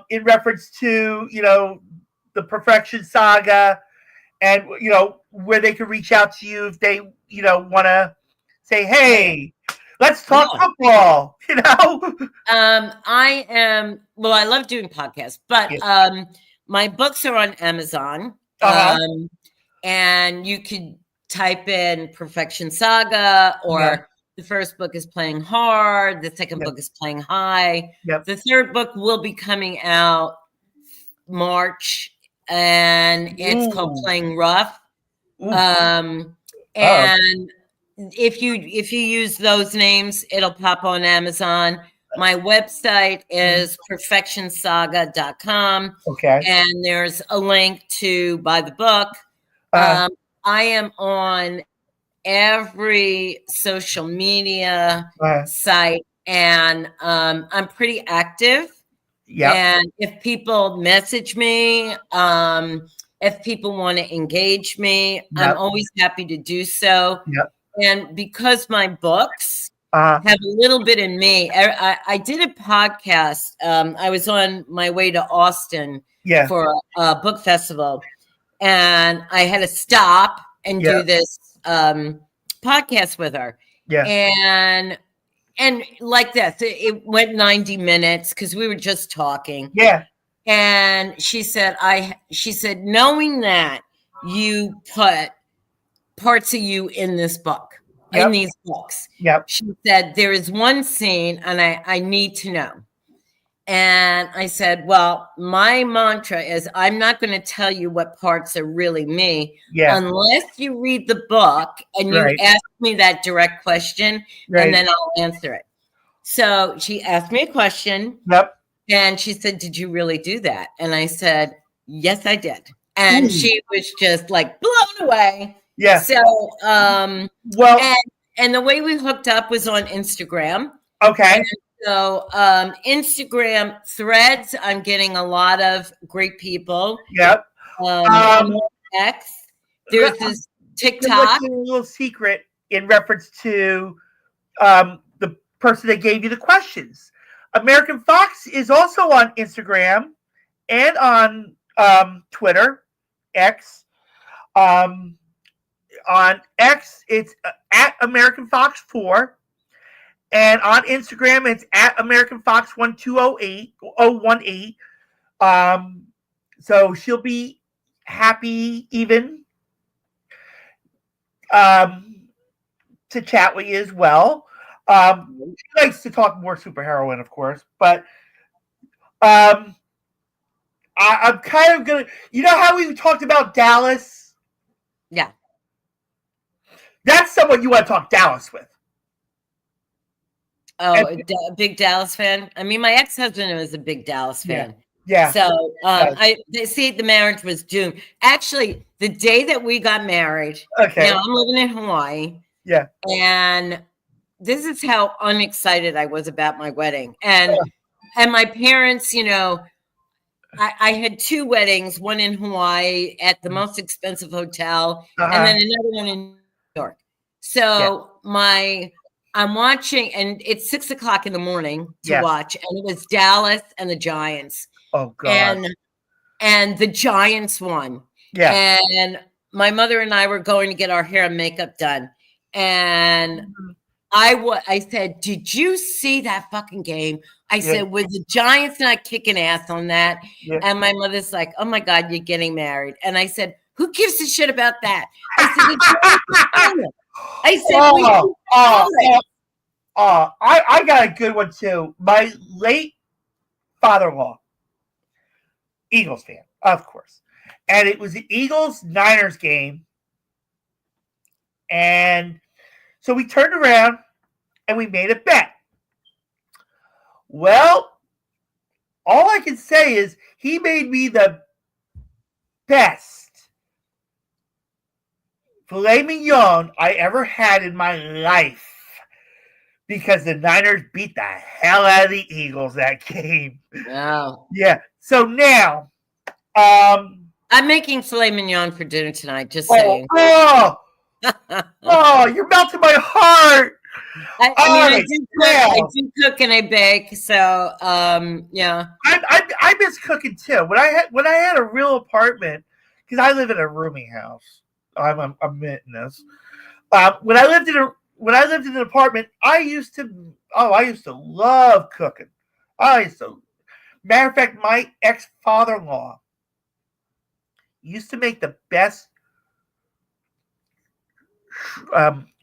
in reference to, the Perfection Saga, and, where they can reach out to you if they, want to say, hey, let's talk football, I love doing podcasts, but my books are on Amazon. And you could type in Perfection Saga, or the first book is Playing Hard. The second book is Playing High. The third book will be coming out March, and it's called Playing Rough. And if you use those names, it'll pop on Amazon. My website is perfectionsaga.com. Okay. And there's a link to buy the book. I am on every social media site, and I'm pretty active. And if people message me, if people want to engage me, I'm always happy to do so. And because my books have a little bit in me, I did a podcast. I was on my way to Austin for a book festival, and I had to stop and do this podcast with her. And like this, it went 90 minutes because we were just talking. And she said, knowing that you put parts of you in this book, in these books, she said, there is one scene, and I need to know. And I said, well, my mantra is I'm not going to tell you what parts are really me unless you read the book and you ask me that direct question, and then I'll answer it. So she asked me a question. And she said, did you really do that? And I said, yes, I did. And she was just like blown away. So, and the way we hooked up was on Instagram. And so Instagram Threads, I'm getting a lot of great people. X, there's this TikTok. A little secret in reference to the person that gave you the questions. American Fox is also on Instagram and on Twitter, X. On X, it's at American Fox 4. And on Instagram, it's at American Fox 1208018. So she'll be happy even um, to chat with you as well. She likes to talk more superheroine, of course, but um, I'm kind of gonna. You know how we talked about Dallas? Yeah. That's someone you want to talk Dallas with. Oh, a big Dallas fan. I mean, my ex-husband was a big Dallas fan. Yeah. So they see the marriage was doomed. Actually, the day that we got married, Okay. now I'm living in Hawaii. Yeah. And this is how unexcited I was about my wedding. And my parents, you know, I had 2 weddings, one in Hawaii at the most expensive hotel, and then another one in New York. So I'm watching, and it's 6:00 in the morning to watch, and it was Dallas and the Giants. Oh God. And the Giants won. Yeah. And my mother and I were going to get our hair and makeup done. And I said, did you see that fucking game? I said, was the Giants not kicking ass on that? Yeah. And my mother's like, oh my God, you're getting married. And I said, who gives a shit about that? I said, I got a good one too. My late father-in-law, Eagles fan, of course. And it was the Eagles-Niners game. And so we turned around and we made a bet. Well, all I can say is he made me the best filet mignon I ever had in my life because the Niners beat the hell out of the Eagles that game. Wow. Yeah. So now, I'm making filet mignon for dinner tonight. Just saying. Oh, you're melting my heart. I do cook and I bake, so yeah. I miss cooking too. When I had a real apartment, because I live in a rooming house. I'm admitting this. When I lived in an apartment, I used to love cooking. Matter of fact, my ex-father-in-law used to make the best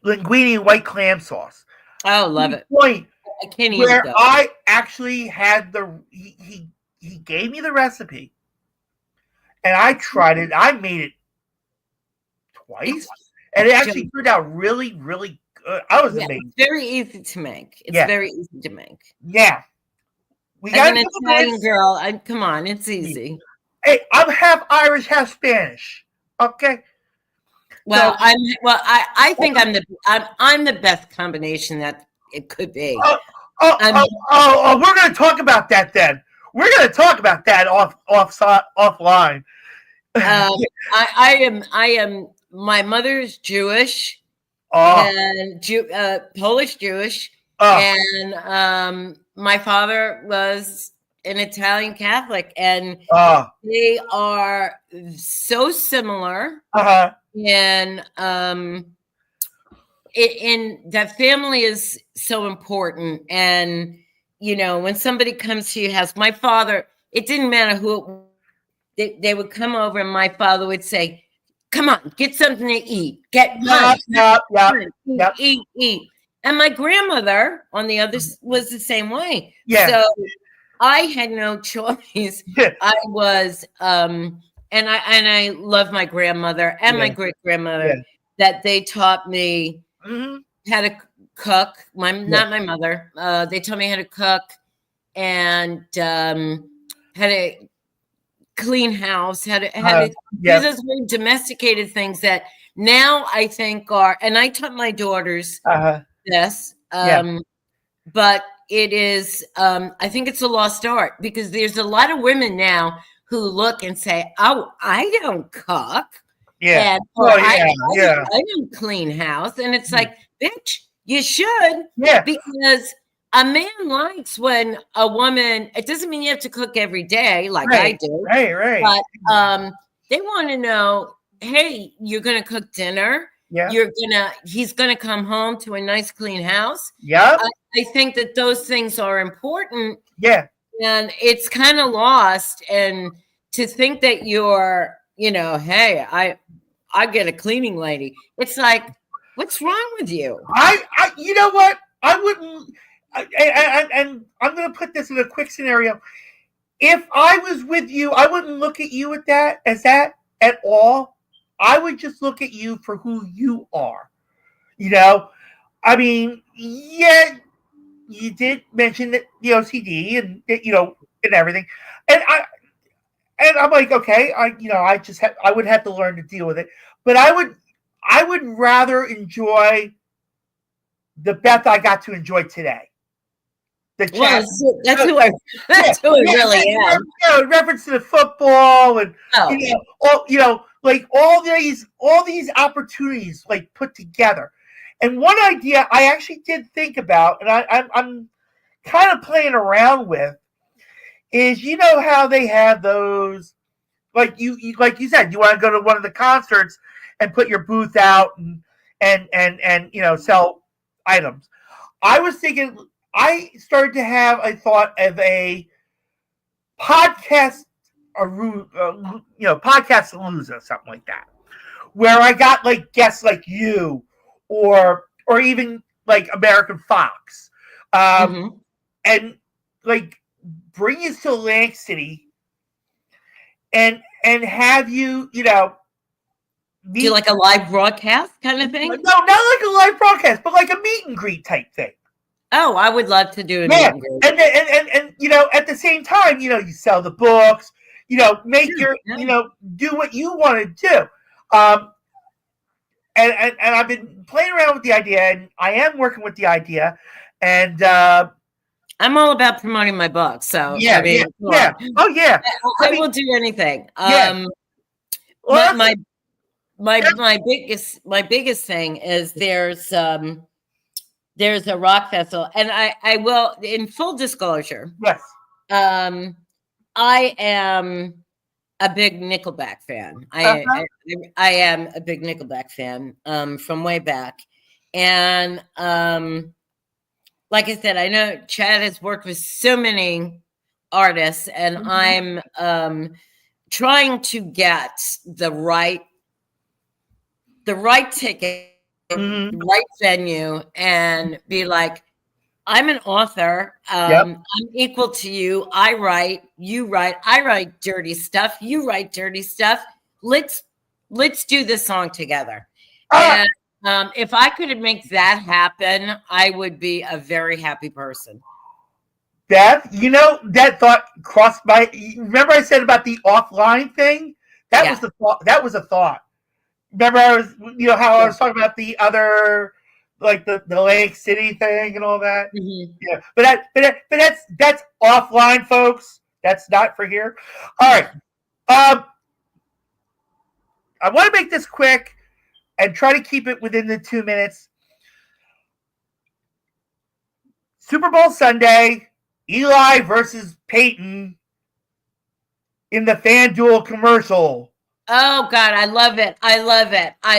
linguine white clam sauce. Oh, love it. Point I can't eat where it, I actually had he gave me the recipe, and I tried it. I made it twice, and it actually turned out really, really good. I was amazed. It's very easy to make. It's very easy to make. Yeah. As an Italian girl, come on, it's easy. Hey, I'm half Irish, half Spanish. Okay. Well, so, I think I'm the best combination that it could be. We're going to talk about that then. We're going to talk about that offline. I am. My mother's Jewish and Polish Jewish, and my father was an Italian Catholic, and they are so similar. And in that family is so important. And you know, when somebody comes to your house, my father, it didn't matter who they would come over, and my father would say, "Come on, get something to eat. Eat." And my grandmother on the other was the same way. Yeah. So I had no choice. I was and I love my grandmother and my great grandmother that they taught me how to cook. Not my mother. They taught me how to cook and how to clean house, how to these very domesticated things that now I think are, and I taught my daughters this, but it is I think it's a lost art because there's a lot of women now who look and say, "Oh, I don't cook." Yeah. I don't clean house. And it's like, bitch, you should. Yeah. Because a man likes when a woman, it doesn't mean you have to cook every day like I do. Right. But they want to know, hey, you're going to cook dinner. Yeah. He's going to come home to a nice clean house. Yeah. I think that those things are important. Yeah. And it's kind of lost. And to think that you're hey, I get a cleaning lady. It's like, what's wrong with you? You know what? I wouldn't, and I'm going to put this in a quick scenario. If I was with you, I wouldn't look at you as that at all. I would just look at you for who you are. I mean, yeah, you did mention that the OCD and and everything, and I'm like, okay, I would have to learn to deal with it, but I would rather enjoy the Beth I got to enjoy today. The chat. Well, that's who I really am. In reference to the football and like all these opportunities like put together. And one idea I actually did think about, and I'm kind of playing around with, is how they have those, like you said, you want to go to one of the concerts and put your booth out and sell items. I was thinking, I started to have a thought of a podcast, Podcastalooza, something like that, where I got like guests like you, or even like American Fox, and like bring you to Atlantic City, and have you do like a live broadcast kind of thing? No, not like a live broadcast, but like a meet and greet type thing. Oh, I would love to do a meet and greet. And at the same time, you sell the books, make do what you want to do. And I've been playing around with the idea, and I am working with the idea, and I'm all about promoting my book. So yeah. Oh yeah. I will do anything. My biggest thing is there's a rock festival, and I will, in full disclosure, yes, I am a big Nickelback fan. I am a big Nickelback fan from way back, and like I said, I know Chad has worked with so many artists, and I'm trying to get the right ticket, right venue, and be like, I'm an author. I'm equal to you. I write, you write. I write dirty stuff. You write dirty stuff. Let's do this song together. And if I could make that happen, I would be a very happy person. Beth, that thought crossed my. Remember, I said about the offline thing. That was the thought. That was a thought. Remember, I was, how I was talking about the other, like the Lake City thing and all that. Yeah, but that's offline, folks. That's not for here. All right. I want to make this quick and try to keep it within the 2 minutes. Super Bowl Sunday, Eli versus Peyton in the FanDuel commercial. Oh God, I love it. I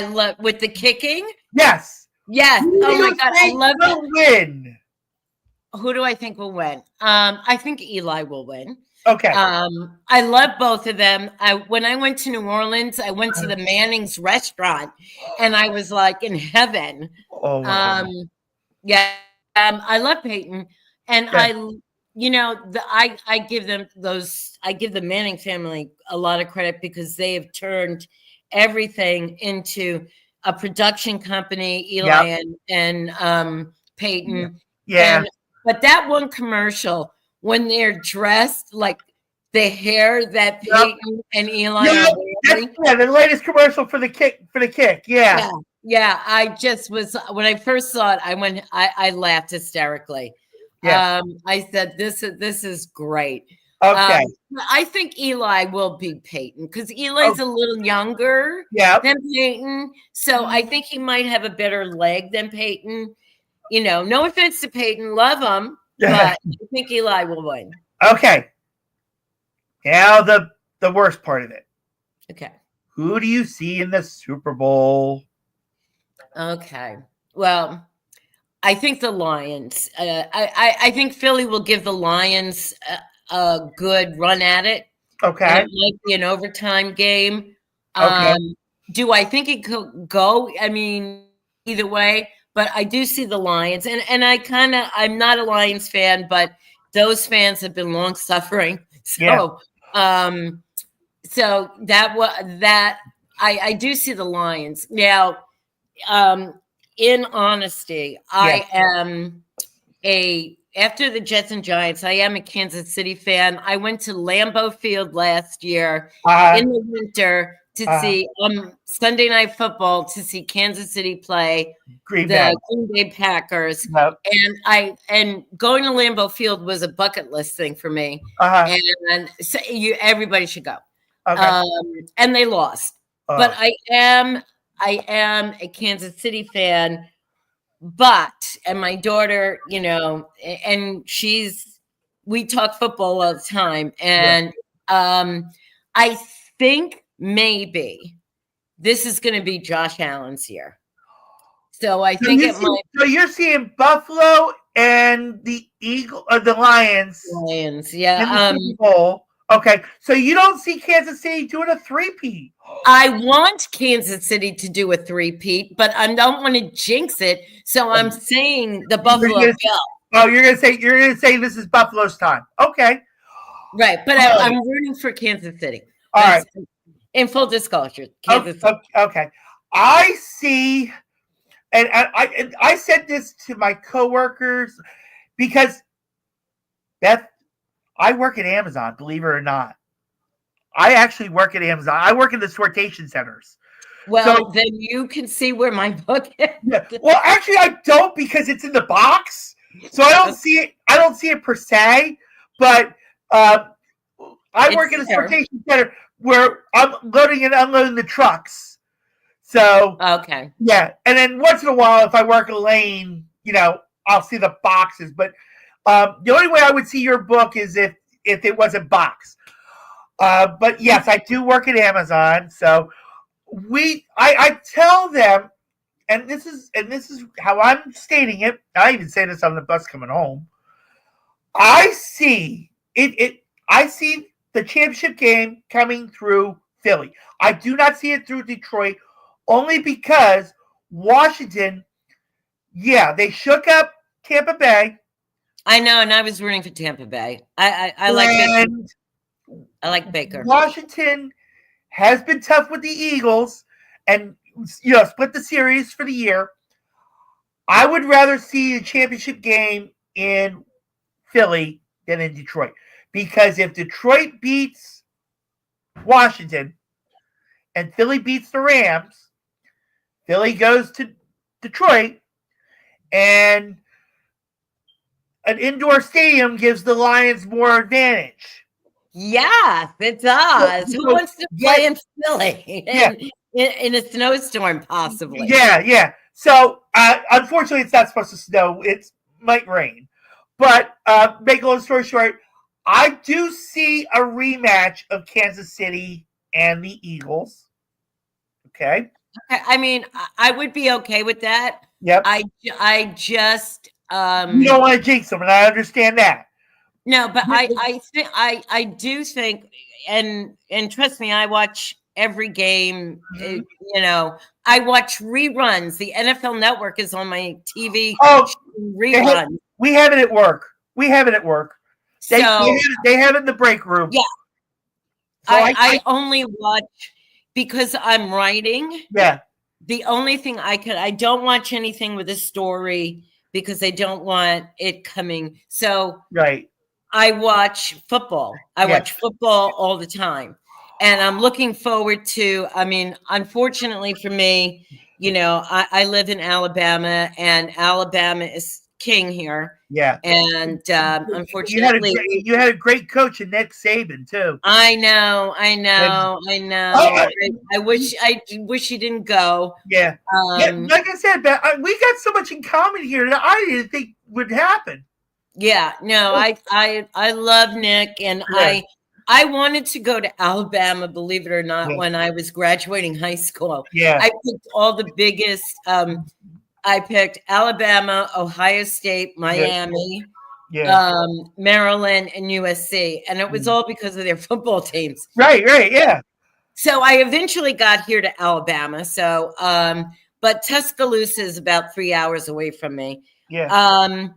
love with the kicking. Yes. Oh my God, I love it. Win. Who do I think will win? I think Eli will win. Okay. I love both of them. When I went to New Orleans, I went to the Manning's restaurant, and I was like in heaven. Oh my God. Yeah. I love Peyton, and I give the Manning family a lot of credit because they have turned everything into a production company, Eli and Peyton. Yeah. But that one commercial, when they're dressed like the hair that Peyton and Eli are wearing. The latest commercial for the kick. Yeah. Yeah. I just was, when I first saw it, I laughed hysterically. Yeah. I said, this is great. Okay. I think Eli will beat Peyton because Eli's a little younger than Peyton. So I think he might have a better leg than Peyton. No offense to Peyton, love him, but I think Eli will win. Okay. Now the worst part of it. Okay. Who do you see in the Super Bowl? Okay. Well, I think the Lions. I think Philly will give the Lions a good run at it. Okay. It might be an overtime game. Okay. Do I think it could go? I mean, either way, but I do see the Lions, and I'm not a Lions fan, but those fans have been long suffering. Yeah. So that I do see the Lions now. Um, in honesty, Yeah. I am after the Jets and Giants, I am a Kansas City fan. I went to Lambeau Field last year in the winter to see Sunday Night Football to see Kansas City play Green the Bay. Green Bay Packers. Yep. And going to Lambeau Field was a bucket list thing for me. And so everybody should go. Okay. And they lost. But I am a Kansas City fan. And my daughter, and we talk football all the time. And I think maybe this is going to be Josh Allen's year. So I think it might. So you're seeing Buffalo and the Lions. Lions, yeah. In the Super Bowl. Okay, so you don't see Kansas City doing a three-peat. I want Kansas City to do a three-peat, but I don't want to jinx it. So I'm saying the Buffalo Bills. Oh, you're gonna say this is Buffalo's time. Okay, right. But I'm rooting for Kansas City. All right. In full disclosure, Kansas City. Okay. I see, and I said this to my coworkers because Beth. I work at Amazon, believe it or not. I actually work at Amazon. I work in the sortation centers. Well, then you can see where my book is. Yeah. Well, actually, I don't because it's in the box, so I don't see it. I don't see it per se. But I work in a sortation center where I'm loading and unloading the trucks. So okay, yeah. And then once in a while, if I work a lane, I'll see the boxes, but. The only way I would see your book is if it wasn't boxed. But yes, I do work at Amazon, so I tell them, and this is how I'm stating it. I even say this on the bus coming home. I see it. I see the championship game coming through Philly. I do not see it through Detroit, only because Washington. Yeah, they shook up Tampa Bay. I know, and I was rooting for Tampa Bay. I like Baker. I like Baker. Washington has been tough with the Eagles and split the series for the year. I would rather see a championship game in Philly than in Detroit. Because if Detroit beats Washington and Philly beats the Rams, Philly goes to Detroit, and an indoor stadium gives the Lions more advantage. Yeah, it does. Who wants to play in Philly? In a snowstorm, possibly. Yeah. So, unfortunately, it's not supposed to snow. It might rain. But, make a long story short, I do see a rematch of Kansas City and the Eagles. Okay. I mean, I would be okay with that. Yep. I just... you don't want to jinx them, and I understand that. No, but I do think, and trust me, I watch every game. Mm-hmm. I watch reruns. The NFL Network is on my TV. Reruns. We have it at work. They have it in the break room. Yeah. So I only watch because I'm writing. Yeah. The only thing I don't watch anything with a story because I don't want it coming. So right. I watch football. I watch football all the time. And I'm looking forward to, unfortunately for me, I live in Alabama, and Alabama is king here. Yeah. And unfortunately, you had a great coach in Nick Saban too. I know. I wish he didn't go. Yeah. Like I said, we got so much in common here that I didn't think would happen. Yeah, no, I love Nick, and I wanted to go to Alabama, believe it or not, when I was graduating high school. Yeah. I picked all the biggest. I picked Alabama, Ohio State, Miami, Maryland, and USC, and it was all because of their football teams. Right, yeah. So I eventually got here to Alabama. So, but Tuscaloosa is about 3 hours away from me. Yeah.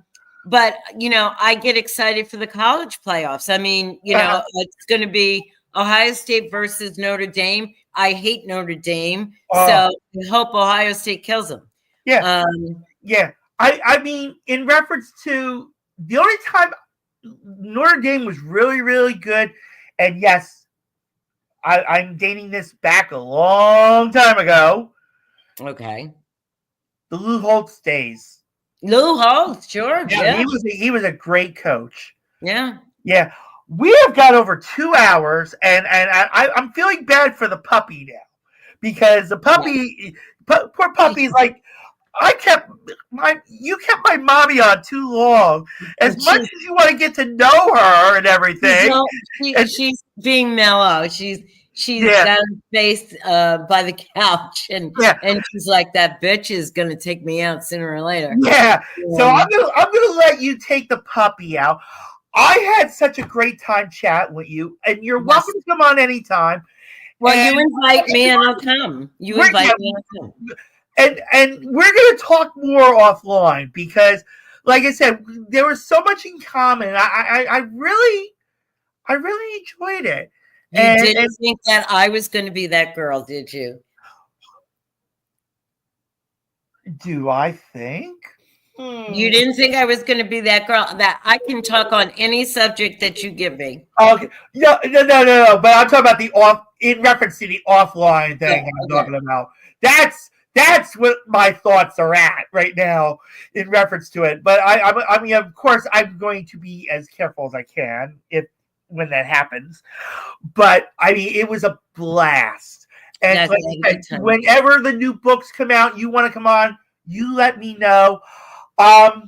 But I get excited for the college playoffs. I mean, it's going to be Ohio State versus Notre Dame. I hate Notre Dame, so I hope Ohio State kills them. Yeah. Yeah. I mean, in reference to the only time Notre Dame was really, really good, and yes, I'm dating this back a long time ago. Okay. The Lou Holtz days. Lou Holtz, sure. Yeah. He was a great coach. Yeah. Yeah. We have got over 2 hours, and I'm feeling bad for the puppy now because the puppy, poor puppy's like, you kept my mommy on too long. As much as you want to get to know her and everything, she's being mellow. She's down faced by the couch, and she's like, that bitch is gonna take me out sooner or later. Yeah. So I'm gonna let you take the puppy out. I had such a great time chatting with you, and you're welcome to come on anytime. Well, you invite me and I'll come. You invite me and I'll come. And we're going to talk more offline because, like I said, there was so much in common. I really enjoyed it. You didn't think that I was going to be that girl, did you? Do I think? You didn't think I was going to be that girl that I can talk on any subject that you give me. Okay. No. But I'm talking about in reference to the offline thing I'm talking about. That's what my thoughts are at right now in reference to it. But I mean, of course, I'm going to be as careful as I can when that happens. But I mean, it was a blast. And whenever the new books come out, you want to come on, you let me know. I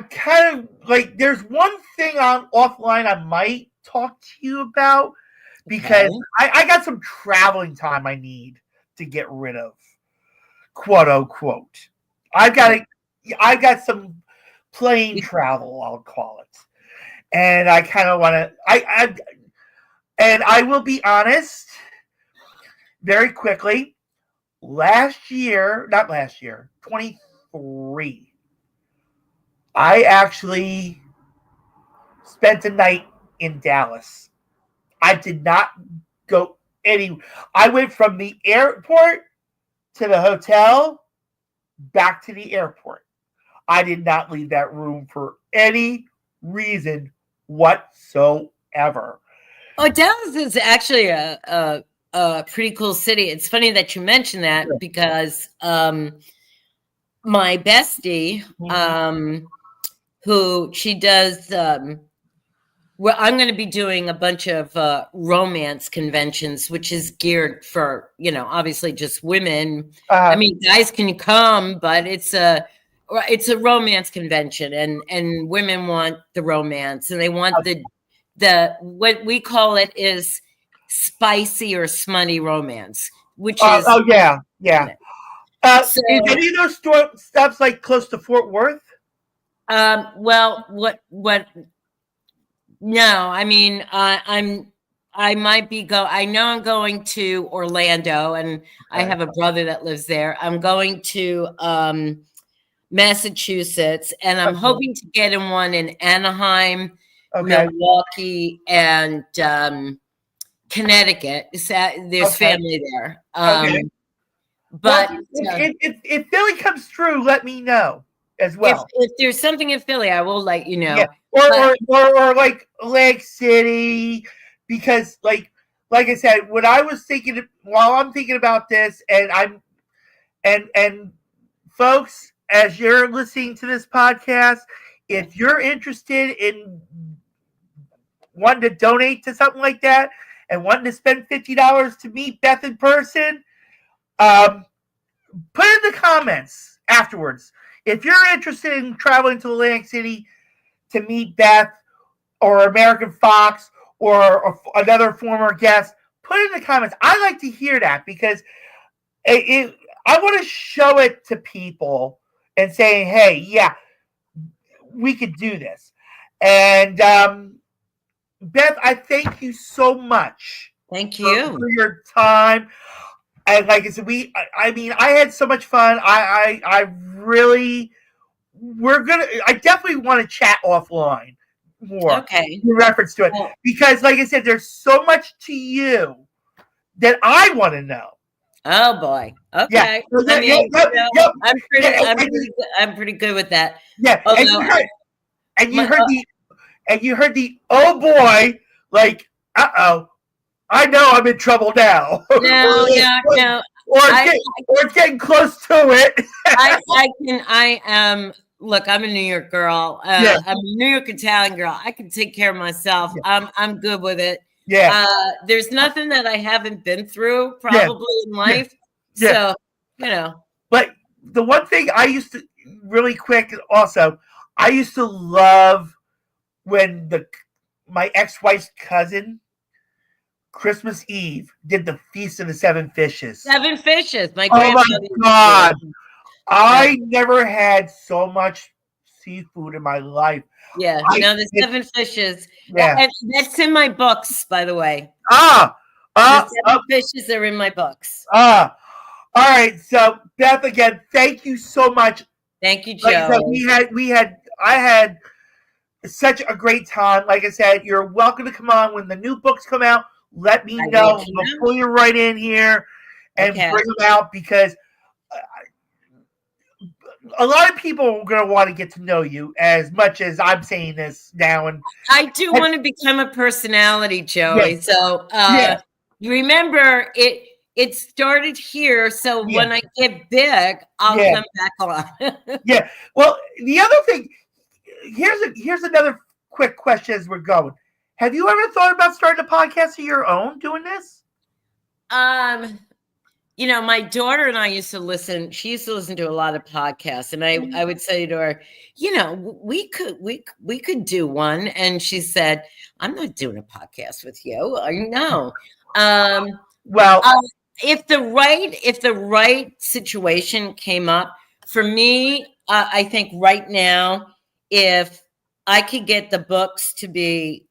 kind of like. There's one thing on offline I might talk to you about because I got some traveling time I need to get rid of, quote unquote. I got some plane travel, I'll call it, and I kind of want to. I will be honest, very quickly. Not last year, 23. I actually spent a night in Dallas. I did not go I went from the airport to the hotel, back to the airport. I did not leave that room for any reason whatsoever. Oh, Dallas is actually a pretty cool city. It's funny that you mentioned that because my bestie, who she does, well, I'm going to be doing a bunch of romance conventions, which is geared for, obviously just women. I mean, guys can come, but it's a romance convention, and women want the romance, and they want the what we call it is spicy or smutty romance, which is yeah. So, is any of those stops like close to Fort Worth? Well, what? No, I mean, I might be I know I'm going to Orlando, and I have a brother that lives there. I'm going to Massachusetts, and I'm hoping to get in one in Anaheim, Milwaukee, and Connecticut. There's family there. But if Philly comes through, let me know as well. If there's something in Philly, I will let you know. Yeah. Or like Lake City, because like I said, when I was thinking, while I'm thinking about this, and folks, as you're listening to this podcast, if you're interested in wanting to donate to something like that and wanting to spend $50 to meet Beth in person, put in the comments afterwards. If you're interested in traveling to Atlantic City to meet Beth or American Fox or another former guest, put in the comments. I like to hear that because I want to show it to people and saying, hey, yeah, we could do this. And Beth, I thank you so much Thank for you. your time. And like I said, I mean, I had so much fun. I really, I definitely want to chat offline more Okay. in reference to it. Well, Because like I said, there's so much to you that I want to know. oh boy. Yeah. Okay. I Yeah, yeah, mean, yeah, yeah, yeah, I'm pretty good with that. yeah. Although And you my heard the oh boy, like, uh-oh, I know I'm in trouble now. no. Or I it's getting close to it. I am look, I'm a New York girl. Yeah, I'm a New York Italian girl. I can take care of myself. yeah, I'm good with it. yeah, There's nothing that I haven't been through yeah, probably in yeah, life. yeah. So, you know. But the one thing I used to really quick also, I used to love when my ex-wife's cousin Christmas Eve did the Feast of the Seven Fishes. Seven fishes. My Oh my grandmother used to God. do it. Yeah. I never had so much seafood in my life. Yeah. I No, the seven fishes. yeah. And that's in my books, by the way. Ah, The ah, seven ah, fishes are in my books. ah. All right. So Beth, again, thank you so much. Thank you, Like I said, Joe. I had such a great time. Like I said, you're welcome to come on when the new books come out. Let me I will know. let you We'll know. pull you right in here and Okay. bring them out because a lot of people are going to want to get to know you as much as I'm saying this now. And I do want to become a personality, yeah, Joey. So yeah, you remember it started here. So yeah, when I get big, I'll yeah, come back on. yeah. Well, the other thing here's another quick question as we're going. Have you ever thought about starting a podcast of your own doing this? um my daughter and I used to listen. She used to listen to a lot of podcasts, and I would say to her, we could do one. And she said, "I'm not doing a podcast with you." I know. Um, Well, uh, if the right situation came up for me, I think right now, if I could get the books to be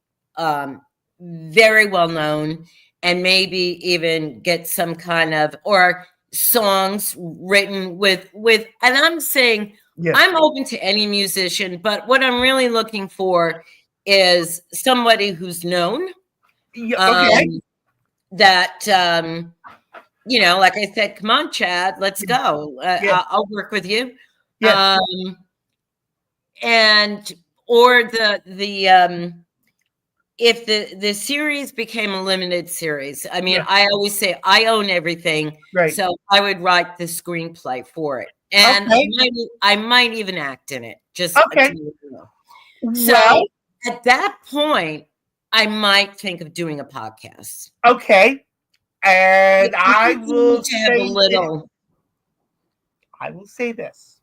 very well known and maybe even get some kind of or songs written with and I'm saying yeah, I'm open to any musician, but what I'm really looking for is somebody who's known, yeah, okay, um that like I said, come on, Chad, let's go. yeah, I'll work with you. yeah, um and or the if the series became a limited series, I mean, yeah, I always say I own everything, right, so I would write the screenplay for it, and okay, I might even act in it, just to okay. let you know. Well, So at that point, I might think of doing a podcast. okay, and I think you need to have a little. I will say this.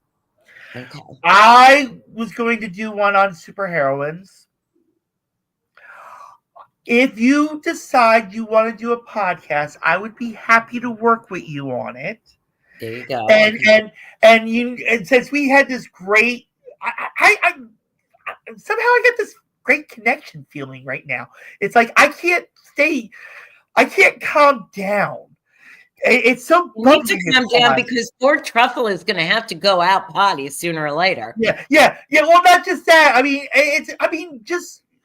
Okay. I was going to do one on superheroines. If you decide you want to do a podcast, I would be happy to work with you on it. There you go. And and since we had this great, I somehow I get this great connection feeling right now. It's like I can't calm down. It's so You need to bubbly calm down inside. because Lord Truffle is going to have to go out potty sooner or later. Yeah, yeah, yeah. Well, not just that. I mean,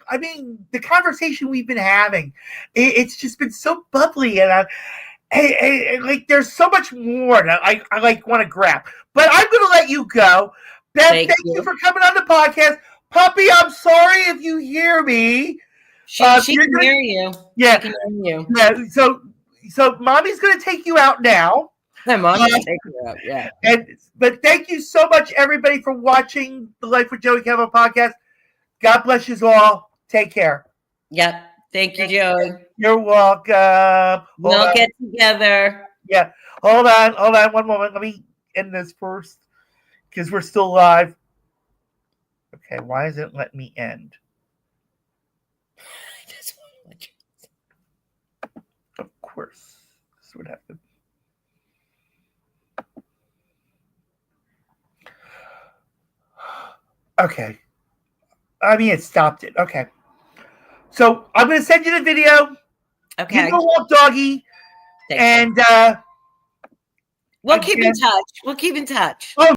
I mean, the conversation we've been having, it's just been so bubbly, and like there's so much more that I like want to grab. But I'm going to let you go. Beth, Thank thank you you. for coming on the podcast. Puppy, I'm sorry if you hear me. She can hear you. Yeah, She can hear you. yeah. So mommy's going to take you out now. My mom can take her out. Yeah. But thank you so much, everybody, for watching the Life with Joey Campbell podcast. God bless you all. Take care. Yep. Thank you, Joey. You're welcome. We'll get together. Yeah. Hold on. One moment. Let me end this first because we're still live. Okay. Why isn't it letting me end? Of course. This would have to. Okay. I mean, it stopped it. Okay. So I'm going to send you the video. Okay. You go walk doggy, Thank you. and We'll keep in again- touch. We'll keep in touch. Oh,